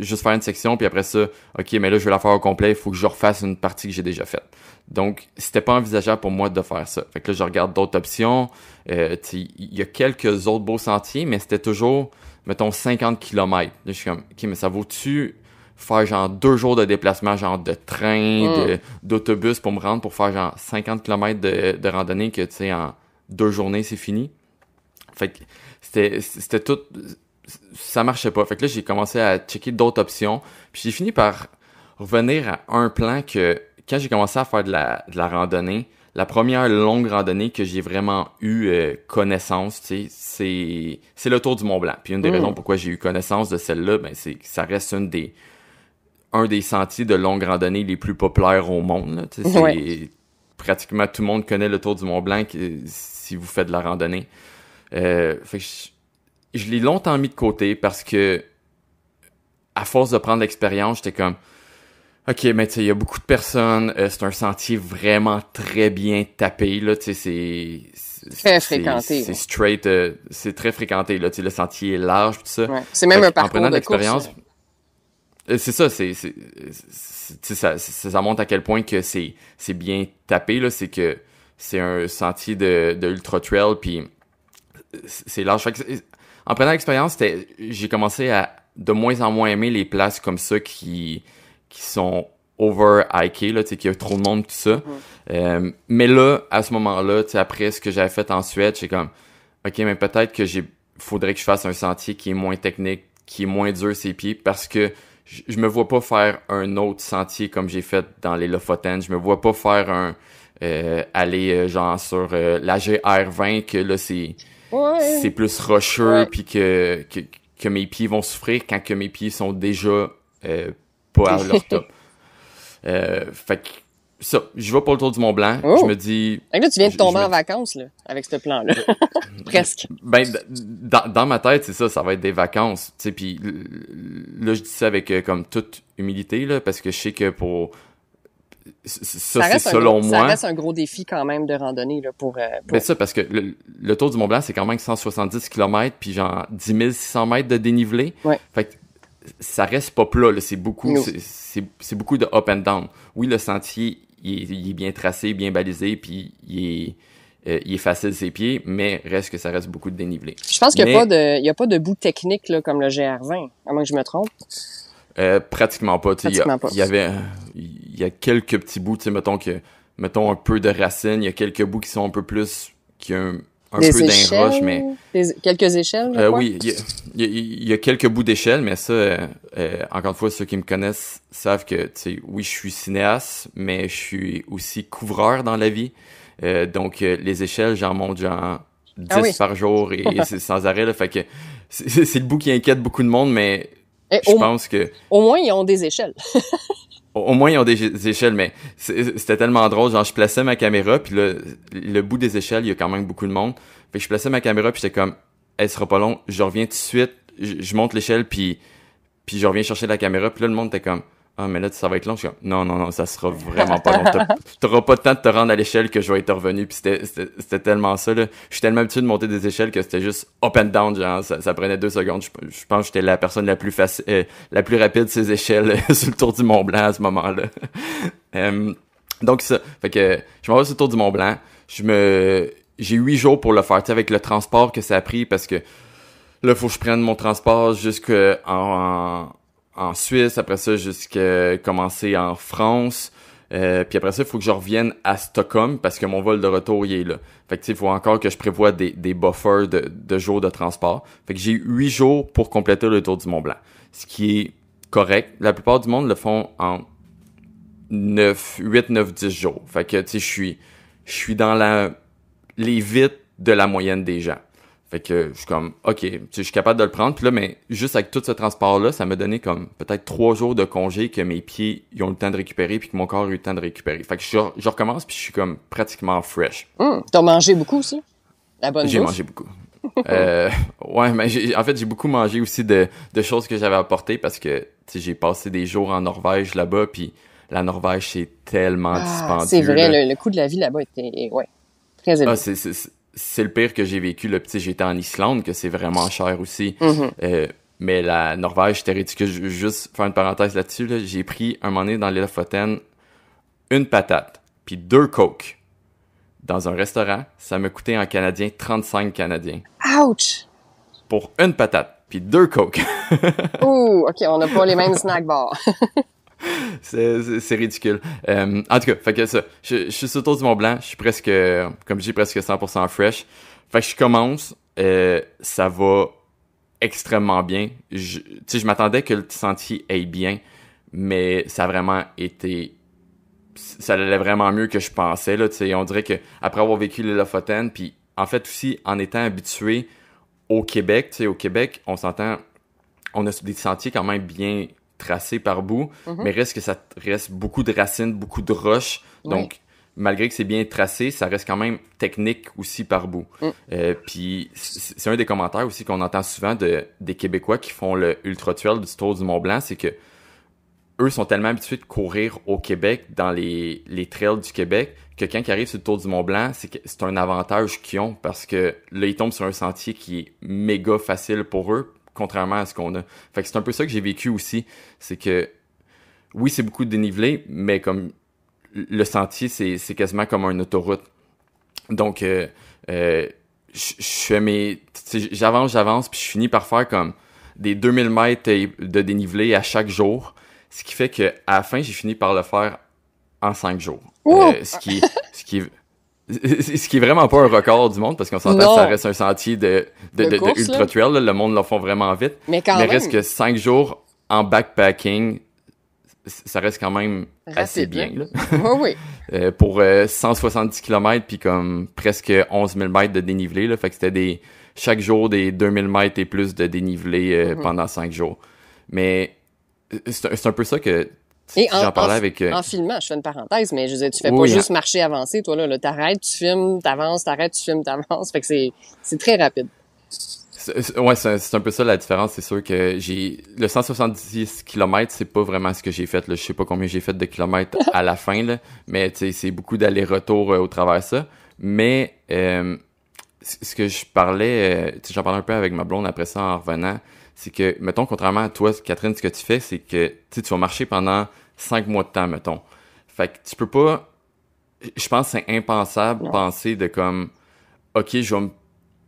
juste faire une section, puis après ça, OK, mais là, je vais la faire au complet, il faut que je refasse une partie que j'ai déjà faite. Donc, c'était pas envisageable pour moi de faire ça. Fait que là, je regarde d'autres options. Il y a quelques autres beaux sentiers, mais c'était toujours, mettons, 50 km. Là, je suis comme, OK, mais ça vaut-tu faire genre 2 jours de déplacement, genre de train, d'autobus pour me rendre pour faire genre 50 km de randonnée que, tu sais, en 2 journées, c'est fini? Fait que c'était tout... Ça marchait pas. Fait que là, j'ai commencé à checker d'autres options. Puis j'ai fini par revenir à un plan que, quand j'ai commencé à faire de la randonnée, la première longue randonnée que j'ai vraiment eu connaissance, tu sais, c'est le Tour du Mont-Blanc. Puis une des raisons pourquoi j'ai eu connaissance de celle-là, ben c'est que ça reste un des sentiers de longue randonnée les plus populaires au monde. Là, tu sais, pratiquement tout le monde connaît le Tour du Mont-Blanc si vous faites de la randonnée. Fait que je l'ai longtemps mis de côté parce que à force de prendre l'expérience, j'étais comme OK, mais tu sais, il y a beaucoup de personnes, c'est un sentier vraiment très bien tapé, là, tu sais, très fréquenté. C'est straight, c'est très fréquenté, là, tu sais, le sentier est large, tout ça. Ouais. C'est même un parcours en prenant de l'expérience, course. c'est ça, ça montre à quel point que c'est bien tapé, là, c'est que c'est un sentier de ultra trail, puis c'est large. Fait que en prenant l'expérience, j'ai commencé à de moins en moins aimer les places comme ça qui sont over-hikées, là, tu sais, qu'il y a trop de monde, tout ça. Mais là, à ce moment-là, tu sais, après ce que j'avais fait en Suède, j'ai comme, OK, mais peut-être que faudrait que je fasse un sentier qui est moins technique, qui est moins dur ses pieds, parce que je me vois pas faire un autre sentier comme j'ai fait dans les Lofoten. Je me vois pas faire aller genre sur la GR20, que là, c'est plus rocheux, puis que mes pieds vont souffrir quand que mes pieds sont déjà pas à leur top. Fait que ça, je vais pour le Tour du Mont-Blanc. Je me dis... Fait que là, tu viens de tomber en vacances, là, avec ce plan-là. Presque. Ben, dans ma tête, c'est ça, ça va être des vacances. Tu sais, puis là, je dis ça avec comme toute humilité, là, parce que je sais que ça c'est selon moi. Ça reste un gros défi quand même de randonnée, là, pour... Ben ça, parce que le Tour du Mont-Blanc, c'est quand même 170 km, puis genre 10 600 mètres de dénivelé. Ouais. Fait que ça reste pas plat, là. C'est beaucoup de up and down. Oui, le sentier, il est bien tracé, bien balisé, puis il est facile ses pieds, mais reste que ça reste beaucoup de dénivelé. Je pense qu'il y a pas de bout technique, là, comme le GR20, à moins que je me trompe. Pratiquement pas. Il y a quelques petits bouts, tu sais, mettons un peu de racines, il y a quelques bouts qui sont un peu plus, qui ont un peu d'un roche, mais... Quelques échelles, je crois. Oui, il y a quelques bouts d'échelle, mais ça, encore une fois, ceux qui me connaissent savent que, tu sais, oui, je suis cinéaste, mais je suis aussi couvreur dans la vie. Donc, les échelles, j'en monte genre 10 par jour et c'est sans arrêt, là. Fait que c'est le bout qui inquiète beaucoup de monde, mais je pense que... Au moins, ils ont des échelles. Au moins, ils ont des échelles, mais c'était tellement drôle. Genre, je plaçais ma caméra, puis là, le bout des échelles, il y a quand même beaucoup de monde. Fait que je plaçais ma caméra, puis j'étais comme, elle sera pas long, je reviens tout de suite, je monte l'échelle, puis je reviens chercher la caméra, puis là, le monde était comme, ah, mais là, ça va être long. Je suis comme, non, ça sera vraiment pas long. T'auras pas de temps de te rendre à l'échelle que je vais être revenu, puis c'était tellement ça, là. Je suis tellement habitué de monter des échelles que c'était juste up and down, genre, ça prenait 2 secondes. Je pense que j'étais la personne la plus rapide de ces échelles sur le Tour du Mont-Blanc à ce moment-là. Donc, ça. Fait que, je m'en vais sur le Tour du Mont-Blanc. J'ai 8 jours pour le faire, tu sais, avec le transport que ça a pris, parce que là, faut que je prenne mon transport en Suisse, après ça, jusqu'à commencer en France. Puis après ça, il faut que je revienne à Stockholm parce que mon vol de retour, il est là. Fait que, tu sais, il faut encore que je prévoie des buffers de jours de transport. Fait que j'ai 8 jours pour compléter le Tour du Mont-Blanc. Ce qui est correct. La plupart du monde le font en 8, 9, 10 jours. Fait que, tu sais, je suis dans les vites de la moyenne des gens. Fait que je suis comme, OK, tu sais, je suis capable de le prendre. Puis là, mais juste avec tout ce transport-là, ça m'a donné comme peut-être 3 jours de congé que mes pieds ils ont eu le temps de récupérer puis que mon corps a eu le temps de récupérer. Fait que je recommence puis je suis comme pratiquement fresh. T'as mangé beaucoup aussi? La bonne J'ai bouffe? mangé beaucoup. Ouais, mais j'ai beaucoup mangé aussi de choses que j'avais apportées parce que, tu sais, j'ai passé des jours en Norvège là-bas puis la Norvège, c'est tellement dispendieux. C'est vrai, le coût de la vie là-bas était, très élevé. C'est le pire que j'ai vécu, là. Tu sais, j'étais en Islande, que c'est vraiment cher aussi. Mais la Norvège, c'était ridicule. Je veux juste faire une parenthèse là-dessus. Là. J'ai pris un moment donné dans les Lofoten une patate, puis 2 Coke dans un restaurant. Ça m'a coûté en canadien 35 canadiens. Ouch! Pour une patate, puis 2 Coke. Ouh, OK, on n'a pas les mêmes snack bars. C'est ridicule. En tout cas, fait que ça. Je suis sur le Tour du Mont-Blanc. Je suis presque, comme je dis, presque 100% fresh. Fait que je commence. Ça va extrêmement bien. Je m'attendais que le sentier aille bien, mais ça a vraiment été... Ça allait vraiment mieux que je pensais, là, tu sais. On dirait que après avoir vécu les Lofoten, puis en fait aussi, en étant habitué au Québec, tu sais, au Québec, on s'entend, on a des sentiers quand même bien tracés par bout, mais reste que ça reste beaucoup de racines, beaucoup de roches, donc malgré que c'est bien tracé, ça reste quand même technique aussi par bout. Puis c'est un des commentaires aussi qu'on entend souvent des Québécois qui font le Ultra Trail du Tour du Mont-Blanc, c'est que eux sont tellement habitués de courir au Québec, dans les trails du Québec, que quand ils arrivent sur le Tour du Mont-Blanc, c'est un avantage qu'ils ont, parce que là, ils tombent sur un sentier qui est méga facile pour eux, contrairement à ce qu'on a. Fait que c'est un peu ça que j'ai vécu aussi, c'est que, oui, c'est beaucoup de dénivelé, mais comme le sentier, c'est quasiment comme une autoroute. Donc, je fais j'avance, puis je finis par faire comme des 2000 mètres de dénivelé à chaque jour, ce qui fait que à la fin, j'ai fini par le faire en 5 jours. Ce qui est vraiment pas un record du monde, parce qu'on s'entend que ça reste un sentier de ultra trail, là. Le monde le font vraiment vite. Mais reste que 5 jours en backpacking, ça reste quand même rapide, assez bien, là. Oui. Pour 170 km puis comme presque 11 000 mètres de dénivelé, là. Fait que c'était chaque jour des 2000 mètres et plus de dénivelé pendant 5 jours. Mais c'est un peu ça que j'en parlais avec... En filmant, je fais une parenthèse, mais je veux dire, tu fais pas juste marcher avancer, toi, là. T'arrêtes, tu filmes, t'avances, t'arrêtes, tu filmes, t'avances. Fait que c'est très rapide. C'est un peu ça la différence. C'est sûr que le 170 km, c'est pas vraiment ce que j'ai fait, là. Je sais pas combien j'ai fait de kilomètres à la fin, là. Mais tu sais, c'est beaucoup d'aller-retour au travers de ça. Mais ce que je parlais, j'en parlais un peu avec ma blonde après ça en revenant, c'est que, mettons, contrairement à toi, Catherine, ce que tu fais, c'est que tu vas marcher pendant 5 mois de temps, mettons. Fait que tu peux pas... Je pense que c'est impensable de penser de comme, OK, je vais me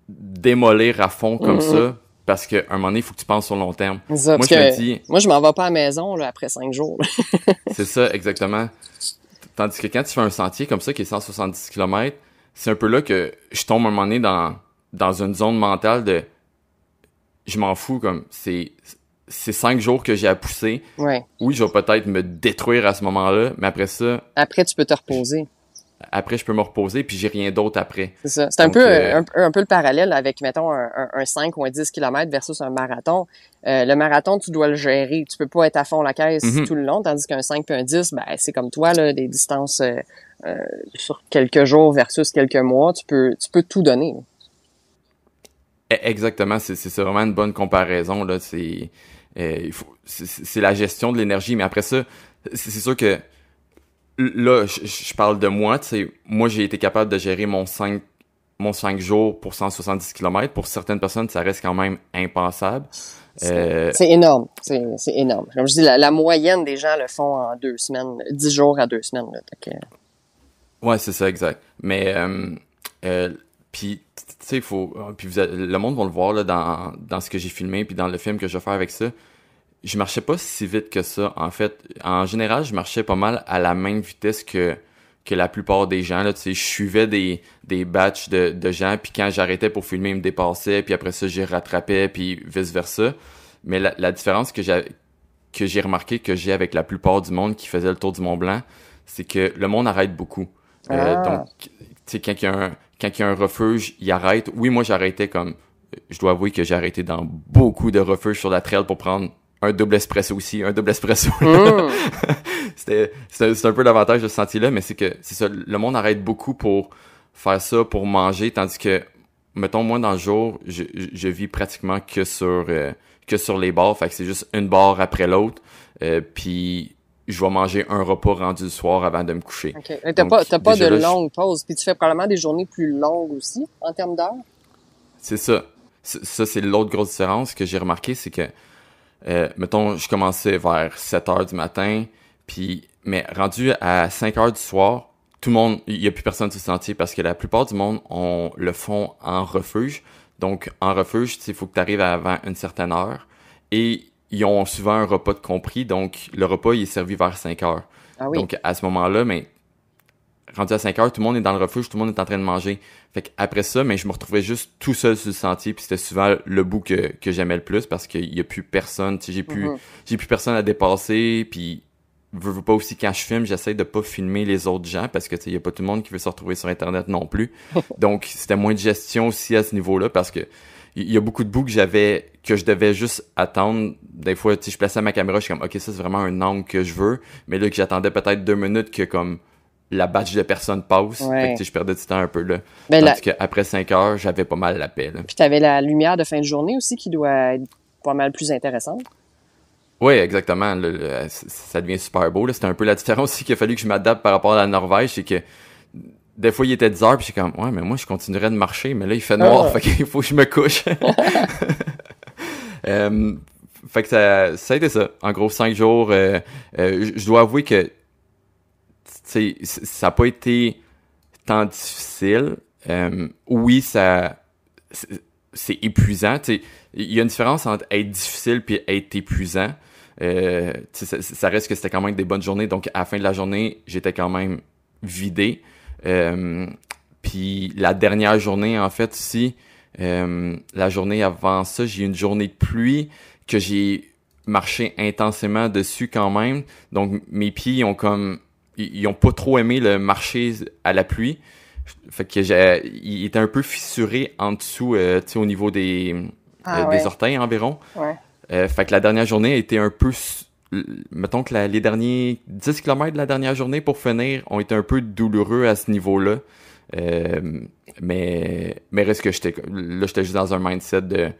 démolir à fond comme ça, parce qu'à un moment donné, il faut que tu penses sur long terme. Ça, moi, je m'en vais pas à la maison là, après 5 jours. C'est ça, exactement. Tandis que quand tu fais un sentier comme ça, qui est 170 km, c'est un peu là que je tombe à un moment donné dans une zone mentale de... Je m'en fous, comme c'est 5 jours que j'ai à pousser. Ouais. Oui, je vais peut-être me détruire à ce moment-là, mais après ça... Après, tu peux te reposer. Après, je peux me reposer, puis j'ai rien d'autre après. C'est ça. C'est donc, un peu le parallèle avec, mettons, un 5 ou un 10 km versus un marathon. Le marathon, tu dois le gérer. Tu peux pas être à fond la caisse tout le long, tandis qu'un 5 puis un 10, ben, c'est comme toi, là, des distances sur quelques jours versus quelques mois. Tu peux tout donner. Exactement, c'est vraiment une bonne comparaison, là. C'est la gestion de l'énergie, mais après ça, c'est sûr que là, je parle de moi, tu sais, moi j'ai été capable de gérer mon 5 jours pour 170 km. Pour certaines personnes, ça reste quand même impensable. C'est énorme, c'est énorme. Comme je dis, la moyenne des gens le font en 2 semaines, 10 jours à 2 semaines. Là, ouais, c'est ça, exact. Mais puis tu sais, puis le monde va le voir là dans ce que j'ai filmé puis dans le film que je vais faire avec ça. Je marchais pas si vite que ça. En fait, en général, je marchais pas mal à la même vitesse que la plupart des gens. Là, tu sais, je suivais des batchs de gens, puis quand j'arrêtais pour filmer, ils me dépassaient, puis après ça, j'y rattrapais, puis vice-versa. Mais la différence que j'ai remarqué que j'ai avec la plupart du monde qui faisait le Tour du Mont-Blanc, c'est que le monde arrête beaucoup. Donc, tu sais, quand il y a un refuge, il arrête. Oui, moi, j'arrêtais comme... Je dois avouer que j'ai arrêté dans beaucoup de refuges sur la trail pour prendre un double espresso aussi, un double espresso. C'est un peu l'avantage de ce sentier-là, mais c'est ça, le monde arrête beaucoup pour faire ça, pour manger, tandis que, mettons, moi, dans le jour, je vis pratiquement que sur les bars, fait que c'est juste une barre après l'autre, puis je vais manger un repas rendu le soir avant de me coucher. OK. T'as pas de longues pauses, puis tu fais probablement des journées plus longues aussi, en termes d'heures? C'est ça. ça, c'est l'autre grosse différence que j'ai remarqué, c'est que, mettons, je commençais vers 7 heures du matin, mais rendu à 5 heures du soir, tout le monde, il y a plus personne sur le sentier parce que la plupart du monde, le font en refuge. Donc, en refuge, il faut que tu arrives avant une certaine heure. Et ils ont souvent un repas de compris. Donc, le repas, il est servi vers 5 heures. Ah oui. Donc, à ce moment-là, mais rendu à 5 heures, tout le monde est dans le refuge, tout le monde est en train de manger. Fait qu'après ça, mais je me retrouvais juste tout seul sur le sentier. Puis c'était souvent le bout que j'aimais le plus parce qu'il y a plus personne. Tu sais, j'ai plus personne à dépasser. Puis veux pas aussi, quand je filme, j'essaie de pas filmer les autres gens parce que, tu sais, y a pas tout le monde qui veut se retrouver sur Internet non plus. Donc, c'était moins de gestion aussi à ce niveau-là parce que il y a beaucoup de bouts que je devais juste attendre. Des fois, tu sais, je plaçais ma caméra, je suis comme, OK, ça, c'est vraiment un angle que je veux. Mais là, que j'attendais peut-être 2 minutes que, comme, la batch de personnes passe. Ouais. Fait que, tu sais, je perdais du temps un peu, là. Ben, Tandis qu'après 5 heures, j'avais pas mal la paix, là. Puis t'avais la lumière de fin de journée aussi qui doit être pas mal plus intéressante. Oui, exactement. Ça devient super beau. Là. C'était un peu la différence aussi qu'il a fallu que je m'adapte par rapport à la Norvège. C'est que des fois, il était 10 heures, puis j'étais comme, ouais, mais moi, je continuerais de marcher. Mais là, il fait noir, fait qu'il faut que je me couche. Fait que ça a été ça. En gros, 5 jours. Je dois avouer que ça n'a pas été tant difficile. Oui, c'est épuisant. T'sais, il y a une différence entre être difficile puis être épuisant. Ça reste que c'était quand même des bonnes journées. Donc, à la fin de la journée, j'étais quand même vidé. Puis la dernière journée, en fait, aussi, la journée avant ça, j'ai eu une journée de pluie que j'ai marché intensément dessus quand même. Donc, mes pieds ils ont pas trop aimé le marcher à la pluie. Fait que il était un peu fissuré en dessous, tu sais, au niveau des orteils environ. Ouais. Fait que la dernière journée a été un peu... Mettons que les derniers 10 km de la dernière journée pour finir ont été un peu douloureux à ce niveau-là. Mais reste que j'étais juste dans un mindset de...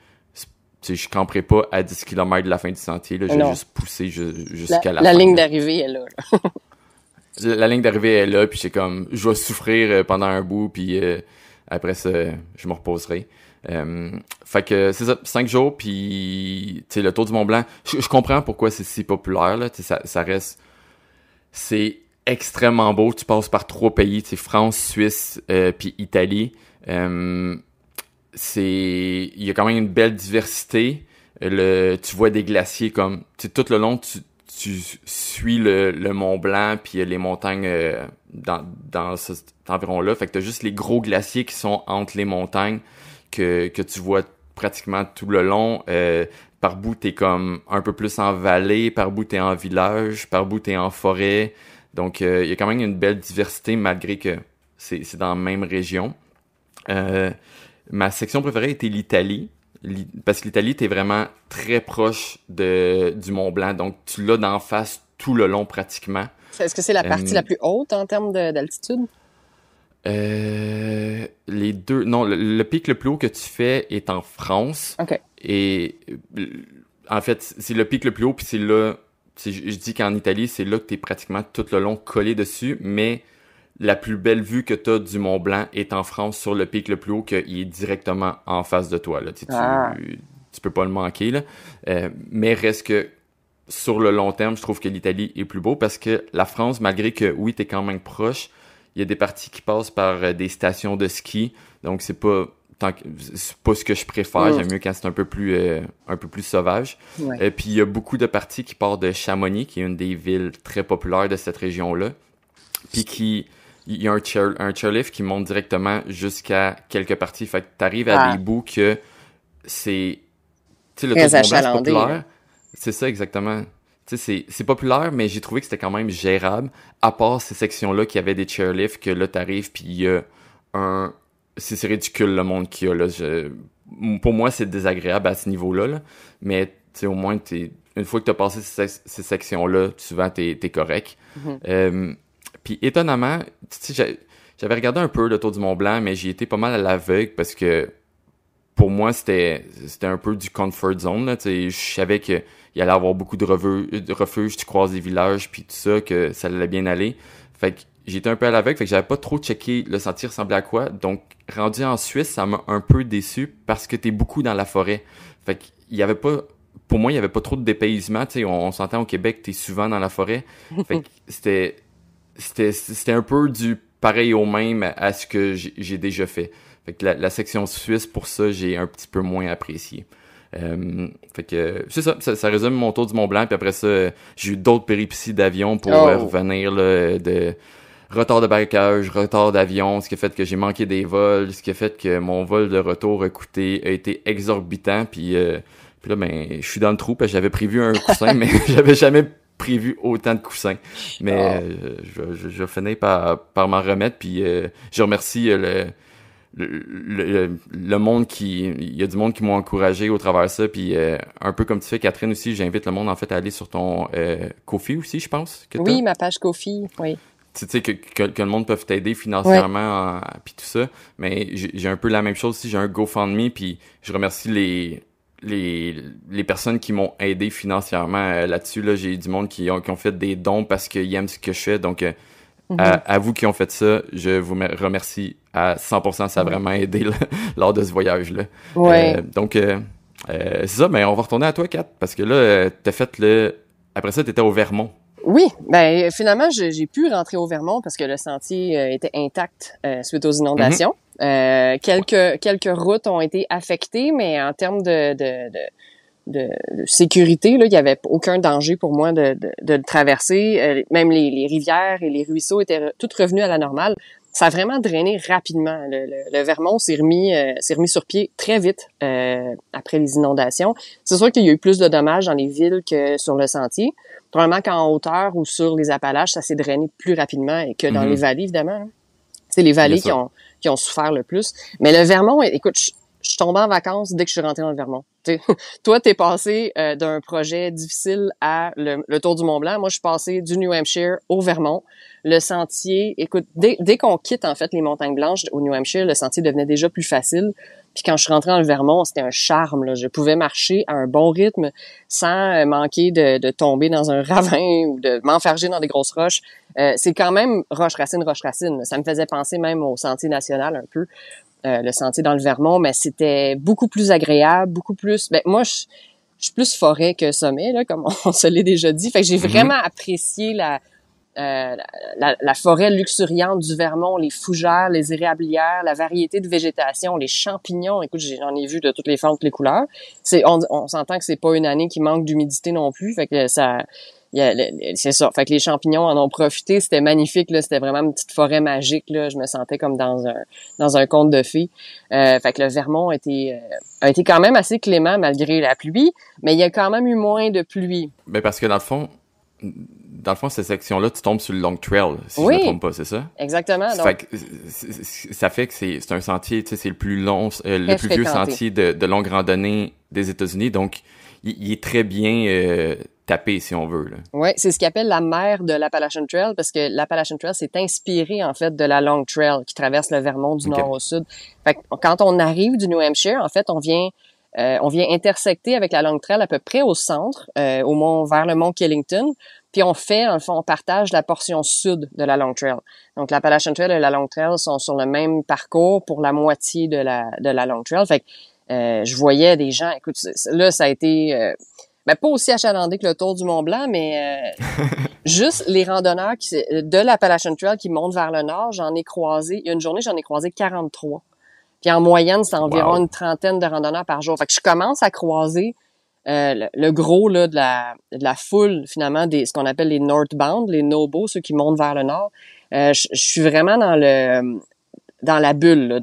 Tu sais, je camperai pas à 10 km de la fin du sentier. Là, je vais juste pousser jusqu'à la fin. La ligne d'arrivée est là. La ligne d'arrivée est là, puis c'est comme, je vais souffrir pendant un bout, puis après ça, je me reposerai. Fait que c'est ça, 5 jours, puis tu sais, le Tour du Mont-Blanc, je comprends pourquoi c'est si populaire, là, tu sais, ça reste, c'est extrêmement beau, tu passes par 3 pays, tu sais, France, Suisse, puis Italie. Il y a quand même une belle diversité. Tu vois des glaciers comme, tu sais, tout le long, tu suis le Mont Blanc puis les montagnes dans cet environ-là. Fait que t'as juste les gros glaciers qui sont entre les montagnes que tu vois pratiquement tout le long. Par bout, t'es comme un peu plus en vallée, par bout, t'es en village, par bout, t'es en forêt. Donc, il y a quand même une belle diversité malgré que c'est dans la même région. Ma section préférée était l'Italie. Parce que l'Italie, t'es vraiment très proche du Mont Blanc. Donc, tu l'as d'en face tout le long pratiquement. Est-ce que c'est la partie la plus haute en termes d'altitude? Les deux... Non, le pic le plus haut que tu fais est en France. OK. Et en fait, c'est le pic le plus haut, puis c'est là... Je dis qu'en Italie, c'est là que t'es pratiquement tout le long collé dessus, mais... La plus belle vue que tu as du Mont Blanc est en France sur le pic le plus haut qu'il est directement en face de toi. Là. Tu peux pas le manquer. Là. Mais reste que sur le long terme, je trouve que l'Italie est plus beau parce que la France, malgré que oui, tu es quand même proche, il y a des parties qui passent par des stations de ski. Donc c'est pas ce que je préfère. J'aime mieux quand c'est un peu plus sauvage. Ouais. Puis il y a beaucoup de parties qui partent de Chamonix, qui est une des villes très populaires de cette région-là. Puis il y a un chairlift qui monte directement jusqu'à quelques parties. Fait que t'arrives à des bouts que c'est... Tu sais, le Tour du Mont Blanc, c'est populaire. C'est ça, exactement. Tu sais, c'est populaire, mais j'ai trouvé que c'était quand même gérable. À part ces sections-là qui avaient des chairlifts, que là, t'arrives, puis il y a un... C'est ridicule, le monde qu'il y a, là. Pour moi, c'est désagréable à ce niveau-là, là. Mais, tu sais, au moins, une fois que t'as passé ces sections-là, souvent, t'es correct. Mm-hmm. Puis étonnamment, tu sais, j'avais regardé un peu le Tour du Mont Blanc, mais j'y étais pas mal à l'aveugle parce que pour moi, c'était un peu du comfort zone. Là, tu sais, je savais qu'il y allait avoir beaucoup de refuges, tu croises des villages, puis tout ça, que ça allait bien aller. Fait que j'étais un peu à l'aveugle, fait que j'avais pas trop checké le sentier ressemblait à quoi. Donc, rendu en Suisse, ça m'a un peu déçu parce que t'es beaucoup dans la forêt. Fait qu'il y avait pas, pour moi, il y avait pas trop de dépaysement. Tu sais, on s'entend au Québec, t'es souvent dans la forêt. Fait que c'était un peu du pareil au même à ce que j'ai déjà fait. Fait que la section suisse, pour ça, j'ai un petit peu moins apprécié. Fait que c'est ça résume mon tour du Mont-Blanc. Puis après ça, j'ai eu d'autres péripéties d'avion pour revenir là, de retard de barricage, retard d'avion, ce qui a fait que j'ai manqué des vols, ce qui a fait que mon vol de retour a été exorbitant. Puis là, ben, je suis dans le trou parce que j'avais prévu un coussin, mais j'avais jamais prévu autant de coussins. Mais je vais finir par m'en remettre. Puis je remercie le monde il y a du monde qui m'ont encouragé au travers de ça, puis un peu comme tu fais, Catherine, aussi, j'invite le monde en fait à aller sur ton Ko-fi aussi, je pense que oui, ma page Ko-fi, oui. Tu sais que le monde peut t'aider financièrement puis tout ça, mais j'ai un peu la même chose aussi, j'ai un GoFundMe, puis je remercie les personnes qui m'ont aidé financièrement là-dessus, là, j'ai du monde qui ont fait des dons parce qu'ils aiment ce que je fais, donc à vous qui ont fait ça, je vous remercie à 100%, ça a vraiment aidé là, lors de ce voyage-là. Ouais. Donc, c'est ça, mais on va retourner à toi, Kat, parce que là, t'as fait après ça, t'étais au Vermont. Oui, ben finalement, j'ai pu rentrer au Vermont parce que le sentier était intact suite aux inondations. Quelques routes ont été affectées, mais en termes de sécurité, là, il y avait aucun danger pour moi de le traverser. Même les rivières et les ruisseaux étaient toutes revenus à la normale. Ça a vraiment drainé rapidement. Le Vermont s'est remis sur pied très vite après les inondations. C'est sûr qu'il y a eu plus de dommages dans les villes que sur le sentier. Probablement qu'en hauteur ou sur les Appalaches, ça s'est drainé plus rapidement et que dans les vallées, évidemment. C'est les vallées qui ont souffert le plus. Mais le Vermont, écoute, je suis tombée en vacances dès que je suis rentrée dans le Vermont. Toi, t'es passé d'un projet difficile à le Tour du Mont-Blanc. Moi, je suis passée du New Hampshire au Vermont. Le sentier, écoute, dès qu'on quitte en fait les montagnes blanches au New Hampshire, le sentier devenait déjà plus facile. Puis quand je suis rentrée dans le Vermont, c'était un charme, là. Je pouvais marcher à un bon rythme sans manquer de tomber dans un ravin ou de m'enfarger dans des grosses roches. C'est quand même roche-racine. Ça me faisait penser même au Sentier national un peu. Le sentier dans le Vermont, mais c'était beaucoup plus agréable, beaucoup plus... Ben, moi, je suis plus forêt que sommet, là, comme on se l'est déjà dit. Fait que j'ai vraiment apprécié la forêt luxuriante du Vermont, les fougères, les érablières, la variété de végétation, les champignons. Écoute, j'en ai vu de toutes les formes, toutes les couleurs. On s'entend que c'est pas une année qui manque d'humidité non plus, fait que c'est ça. Fait que les champignons en ont profité. C'était magnifique, là. C'était vraiment une petite forêt magique, là. Je me sentais comme dans un conte de fées. Fait que le Vermont a été quand même assez clément malgré la pluie, mais il y a quand même eu moins de pluie. Ben parce que dans le fond, cette section-là, tu tombes sur le Long Trail, si je ne me trompe pas, c'est ça? Exactement. Ça fait que c'est un sentier, tu sais, c'est le plus long, le plus vieux sentier de longue randonnée des États-Unis, donc il est très bien tapé, si on veut. Oui, c'est ce qu'ils appelle la mère de l'Appalachian Trail, parce que l'Appalachian Trail s'est inspiré, en fait, de la Long Trail qui traverse le Vermont du nord au sud. Fait que quand on arrive du New Hampshire, en fait, on vient intersecter avec la Long Trail à peu près au centre, vers le mont Killington. Puis on partage la portion sud de la Long Trail. Donc l'Appalachian Trail et la Long Trail sont sur le même parcours pour la moitié de la Long Trail. Fait que je voyais des gens, écoute, là ça a été pas aussi achalandé que le Tour du Mont-Blanc, mais juste les randonneurs de l'Appalachian Trail qui montent vers le nord, il y a une journée, j'en ai croisé 43. Puis en moyenne, c'est environ une trentaine de randonneurs par jour. Fait que je commence à croiser le gros là de la foule finalement ce qu'on appelle les northbound, les nobos, ceux qui montent vers le nord. Je suis vraiment dans la bulle là,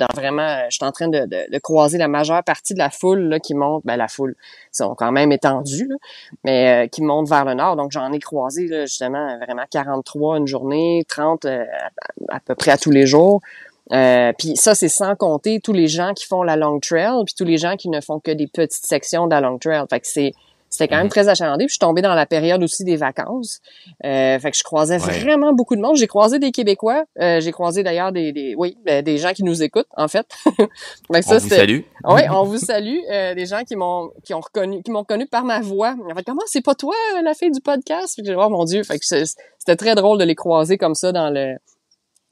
je suis en train de croiser la majeure partie de la foule là qui monte, la foule, ils sont quand même étendus là, mais qui monte vers le nord. Donc j'en ai croisé là, justement vraiment 43 une journée, 30 à peu près à tous les jours. Puis ça, c'est sans compter tous les gens qui font la Long Trail, puis tous les gens qui ne font que des petites sections de la Long Trail. Fait que c'était quand même très achalandé. Puis je suis tombée dans la période aussi des vacances. Fait que je croisais vraiment beaucoup de monde. J'ai croisé des Québécois. J'ai croisé d'ailleurs des gens qui nous écoutent, en fait. On vous salue. Oui, on vous salue. Des gens qui m'ont reconnu par ma voix. En fait, comment c'est pas toi la fille du podcast? Fait que, oh mon Dieu. Fait que c'était très drôle de les croiser comme ça dans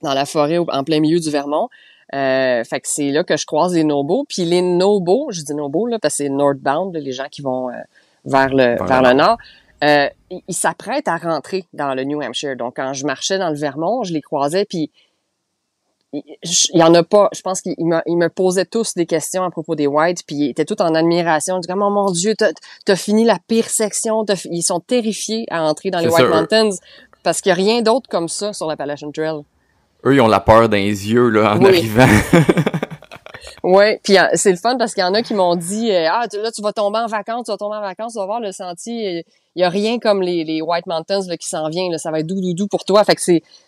dans la forêt en plein milieu du Vermont. Fait que c'est là que je croise les Nobos. Puis les Nobos, je dis Nobos là parce que c'est northbound, là, les gens qui vont vers le nord. Ils s'apprêtent à rentrer dans le New Hampshire. Donc quand je marchais dans le Vermont, je les croisais puis il y en a pas, je pense qu'ils me posaient tous des questions à propos des Whites, puis ils étaient tous en admiration. Ils disaient comme, oh mon Dieu, t'as fini la pire section, ils sont terrifiés à entrer dans les White Mountains parce qu'il y a rien d'autre comme ça sur l'Appalachian Trail. Eux, ils ont la peur dans les yeux là en arrivant. Ouais, puis c'est le fun parce qu'il y en a qui m'ont dit là tu vas tomber en vacances, tu vas voir le sentier, il y a rien comme les White Mountains là qui s'en vient là, ça va être doux pour toi. Fait que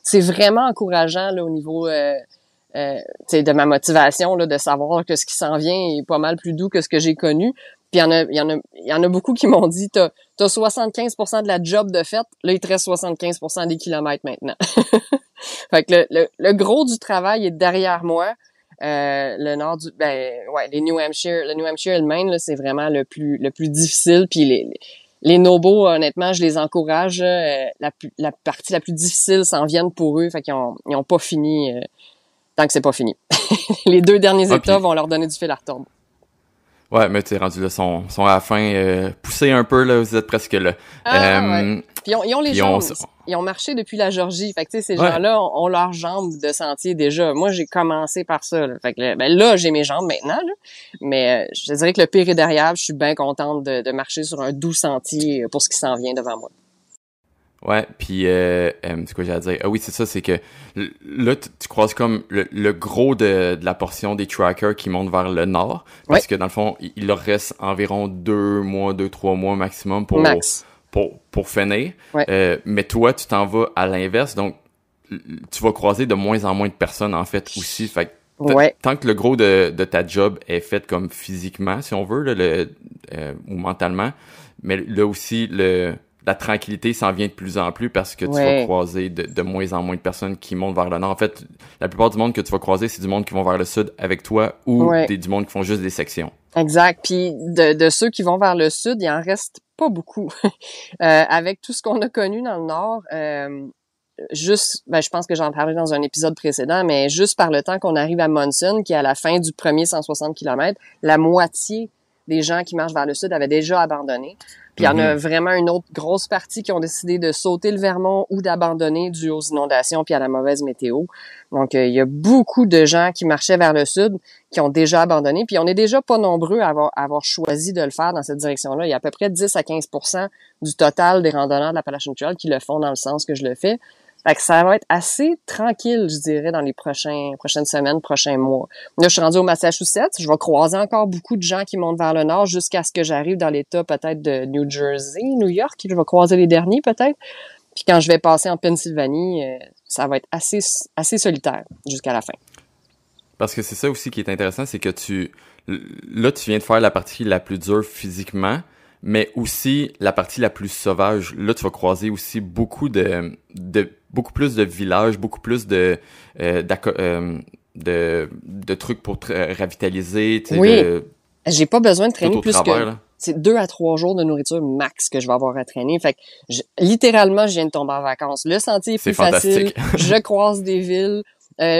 c'est vraiment encourageant là au niveau de ma motivation là de savoir que ce qui s'en vient est pas mal plus doux que ce que j'ai connu. Puis il y en a beaucoup qui m'ont dit t'as 75% de la job de fait, là il te reste 75% des kilomètres maintenant. Fait que le gros du travail est derrière moi. Le nord le New Hampshire et le Maine là, c'est vraiment le plus difficile. Puis les Nobos, honnêtement, je les encourage. La partie la plus difficile s'en viennent pour eux, fait qu'ils ont pas fini tant que c'est pas fini. Les 2 derniers états vont leur donner du fil à retordre. Ouais, mais tu es rendu là, sont à la fin, poussés un peu, là, vous êtes presque là. Ouais. Puis ils ont les jambes. Ils ont marché depuis la Georgie. Fait que, tu sais, ces gens-là ont leurs jambes de sentier déjà. Moi, j'ai commencé par ça, là. Fait que, là, j'ai mes jambes maintenant, là. Mais, je dirais que le pire est derrière. Je suis bien contente de marcher sur un doux sentier pour ce qui s'en vient devant moi. Ouais, puis c'est quoi j'allais dire? Ah oui, c'est ça, c'est que là, tu croises comme le gros de la portion des trackers qui montent vers le nord, parce que dans le fond, il leur reste environ 2-3 mois maximum pour finir. Ouais. Mais toi, tu t'en vas à l'inverse, donc tu vas croiser de moins en moins de personnes, en fait, aussi. Fait que tant que le gros de ta job est fait comme physiquement, si on veut, là, ou mentalement, mais là aussi, la tranquillité s'en vient de plus en plus parce que tu vas croiser de moins en moins de personnes qui montent vers le nord. En fait, la plupart du monde que tu vas croiser, c'est du monde qui vont vers le sud avec toi ou du monde qui font juste des sections. Exact. Puis de ceux qui vont vers le sud, il en reste pas beaucoup. Avec tout ce qu'on a connu dans le nord, je pense que j'en parlais dans un épisode précédent, mais juste par le temps qu'on arrive à Monson, qui est à la fin du premier 160 km, la moitié des gens qui marchent vers le sud avaient déjà abandonné. Puis il y en a vraiment une autre grosse partie qui ont décidé de sauter le Vermont ou d'abandonner dû aux inondations puis à la mauvaise météo. Donc il y a beaucoup de gens qui marchaient vers le sud qui ont déjà abandonné. Puis on est déjà pas nombreux à avoir choisi de le faire dans cette direction-là. Il y a à peu près 10 à 15% du total des randonneurs de l'Appalachian Trail qui le font dans le sens que je le fais. Fait que ça va être assez tranquille, je dirais, dans les prochaines semaines, prochains mois. Là, je suis rendue au Massachusetts. Je vais croiser encore beaucoup de gens qui montent vers le nord jusqu'à ce que j'arrive dans l'État peut-être de New Jersey, New York. Je vais croiser les derniers peut-être. Puis quand je vais passer en Pennsylvanie, ça va être assez solitaire jusqu'à la fin. Parce que c'est ça aussi qui est intéressant, c'est que tu viens de faire la partie la plus dure physiquement, mais aussi la partie la plus sauvage. Là, tu vas croiser aussi beaucoup beaucoup plus de villages, beaucoup plus de trucs pour te ravitaliser. Oui, j'ai pas besoin de traîner plus que... C'est 2 à 3 jours de nourriture max que je vais avoir à traîner. Fait que littéralement, je viens de tomber en vacances. Le sentier est plus facile. Je croise des villes.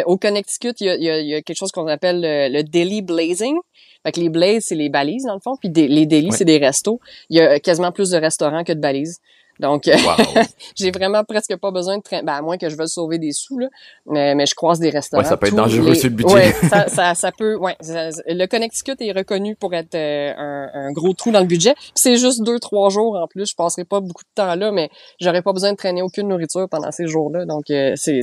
Au Connecticut, il y a quelque chose qu'on appelle le daily blazing. Fait que les blazes, c'est les balises, dans le fond, puis les dailies, c'est des restos. Il y a quasiment plus de restaurants que de balises. Donc, j'ai vraiment presque pas besoin de traîner, à moins que je veuille sauver des sous, là. Mais je croise des restaurants. Ouais, ça peut être dangereux sur le budget. Ouais, ça peut, le Connecticut est reconnu pour être un gros trou dans le budget. Puis c'est juste 2-3 jours en plus. Je passerai pas beaucoup de temps là, mais j'aurais pas besoin de traîner aucune nourriture pendant ces jours-là. Donc, c'est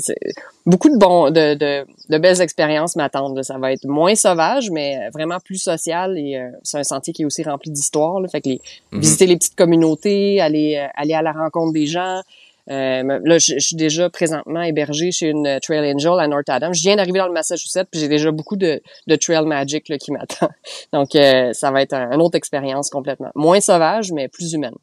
beaucoup de belles expériences m'attendent, là. Ça va être moins sauvage, mais vraiment plus social et c'est un sentier qui est aussi rempli d'histoire, là. Fait que visiter les petites communautés, aller à la rencontre des gens. Là, je suis déjà présentement hébergée chez une Trail Angel à North Adams. Je viens d'arriver dans le Massachusetts, puis j'ai déjà beaucoup de Trail Magic là, qui m'attend. Donc, ça va être une autre expérience complètement. Moins sauvage, mais plus humaine.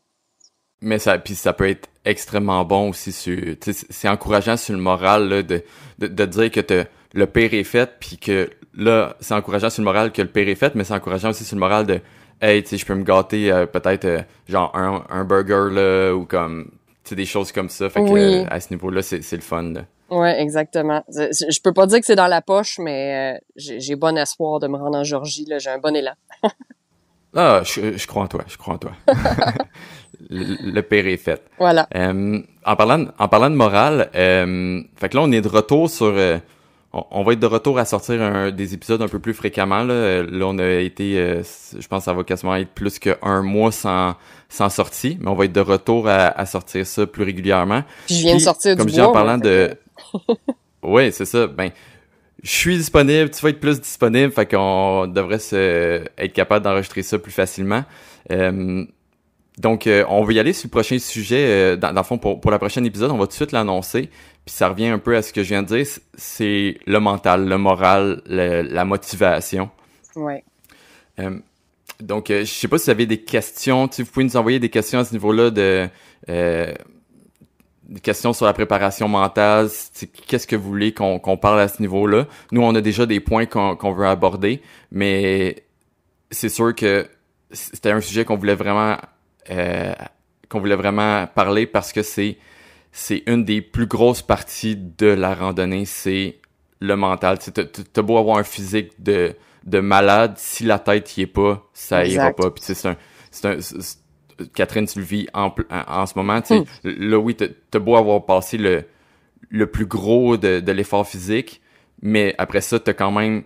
Mais ça peut être extrêmement bon aussi c'est encourageant sur le moral là, de dire que le pire est fait, puis que là, c'est encourageant sur le moral que le pire est fait, mais c'est encourageant aussi sur le moral de hey, tu sais, je peux me gâter peut-être genre un burger là ou comme tu sais des choses comme ça. Fait que à ce niveau-là, c'est le fun. Là. Ouais, exactement. Je peux pas dire que c'est dans la poche, mais j'ai bon espoir de me rendre en Géorgie. Là, j'ai un bon élan. Ah, je crois en toi, je crois en toi. Le pire est fait. Voilà. En parlant de morale, fait que là, on est de retour sur... on va être de retour à sortir des épisodes un peu plus fréquemment. Là on a été... je pense que ça va quasiment être plus qu'un mois sans sortie, mais on va être de retour à sortir ça plus régulièrement. Puis je viens de sortir comme du je dis en bois, parlant de... Ouais, c'est ça. Ben, je suis disponible, tu vas être plus disponible, fait qu'on devrait être capable d'enregistrer ça plus facilement. Donc, on va y aller sur le prochain sujet. Dans le fond, pour la prochaine épisode, on va tout de suite l'annoncer. Puis ça revient un peu à ce que je viens de dire. C'est le mental, le moral, la motivation. Ouais. Donc, je sais pas si vous avez des questions. Vous pouvez nous envoyer des questions à ce niveau-là des questions sur la préparation mentale. Qu'est-ce que vous voulez qu'on parle à ce niveau-là? Nous, on a déjà des points qu'on veut aborder, mais c'est sûr que c'était un sujet qu'on voulait vraiment parler parce que c'est une des plus grosses parties de la randonnée, c'est le mental. T'as beau avoir un physique de malade, si la tête y est pas, ça ira pas. Puis Catherine, tu le vis en ce moment. Là, oui, t'as beau avoir passé le plus gros de l'effort physique, mais après ça, t'as quand même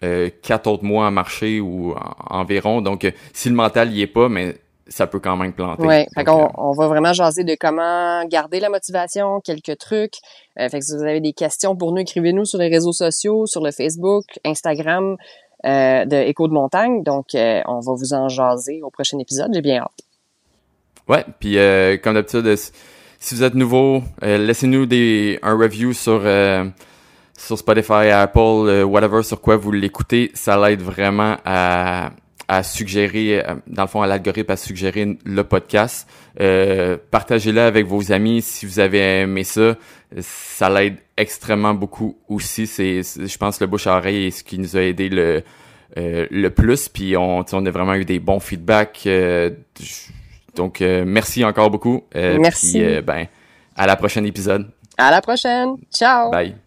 4 autres mois à marcher ou environ. Donc, si le mental y est pas, mais ça peut quand même planter. Oui, fait qu'on on va vraiment jaser de comment garder la motivation, quelques trucs. Fait que si vous avez des questions pour nous, écrivez-nous sur les réseaux sociaux, sur le Facebook, Instagram de Écho de Montagne. Donc, on va vous en jaser au prochain épisode. J'ai bien hâte. Ouais, puis comme d'habitude, si vous êtes nouveau, laissez-nous un review sur Spotify, Apple, whatever, sur quoi vous l'écoutez. Ça l'aide vraiment à suggérer, dans le fond, à l'algorithme, à suggérer le podcast. Partagez-le avec vos amis si vous avez aimé ça. Ça l'aide extrêmement beaucoup aussi. Je pense, le bouche à oreille est ce qui nous a aidé le plus. Puis on a vraiment eu des bons feedbacks. Donc, merci encore beaucoup. Merci. Puis, à la prochaine épisode. À la prochaine. Ciao. Bye.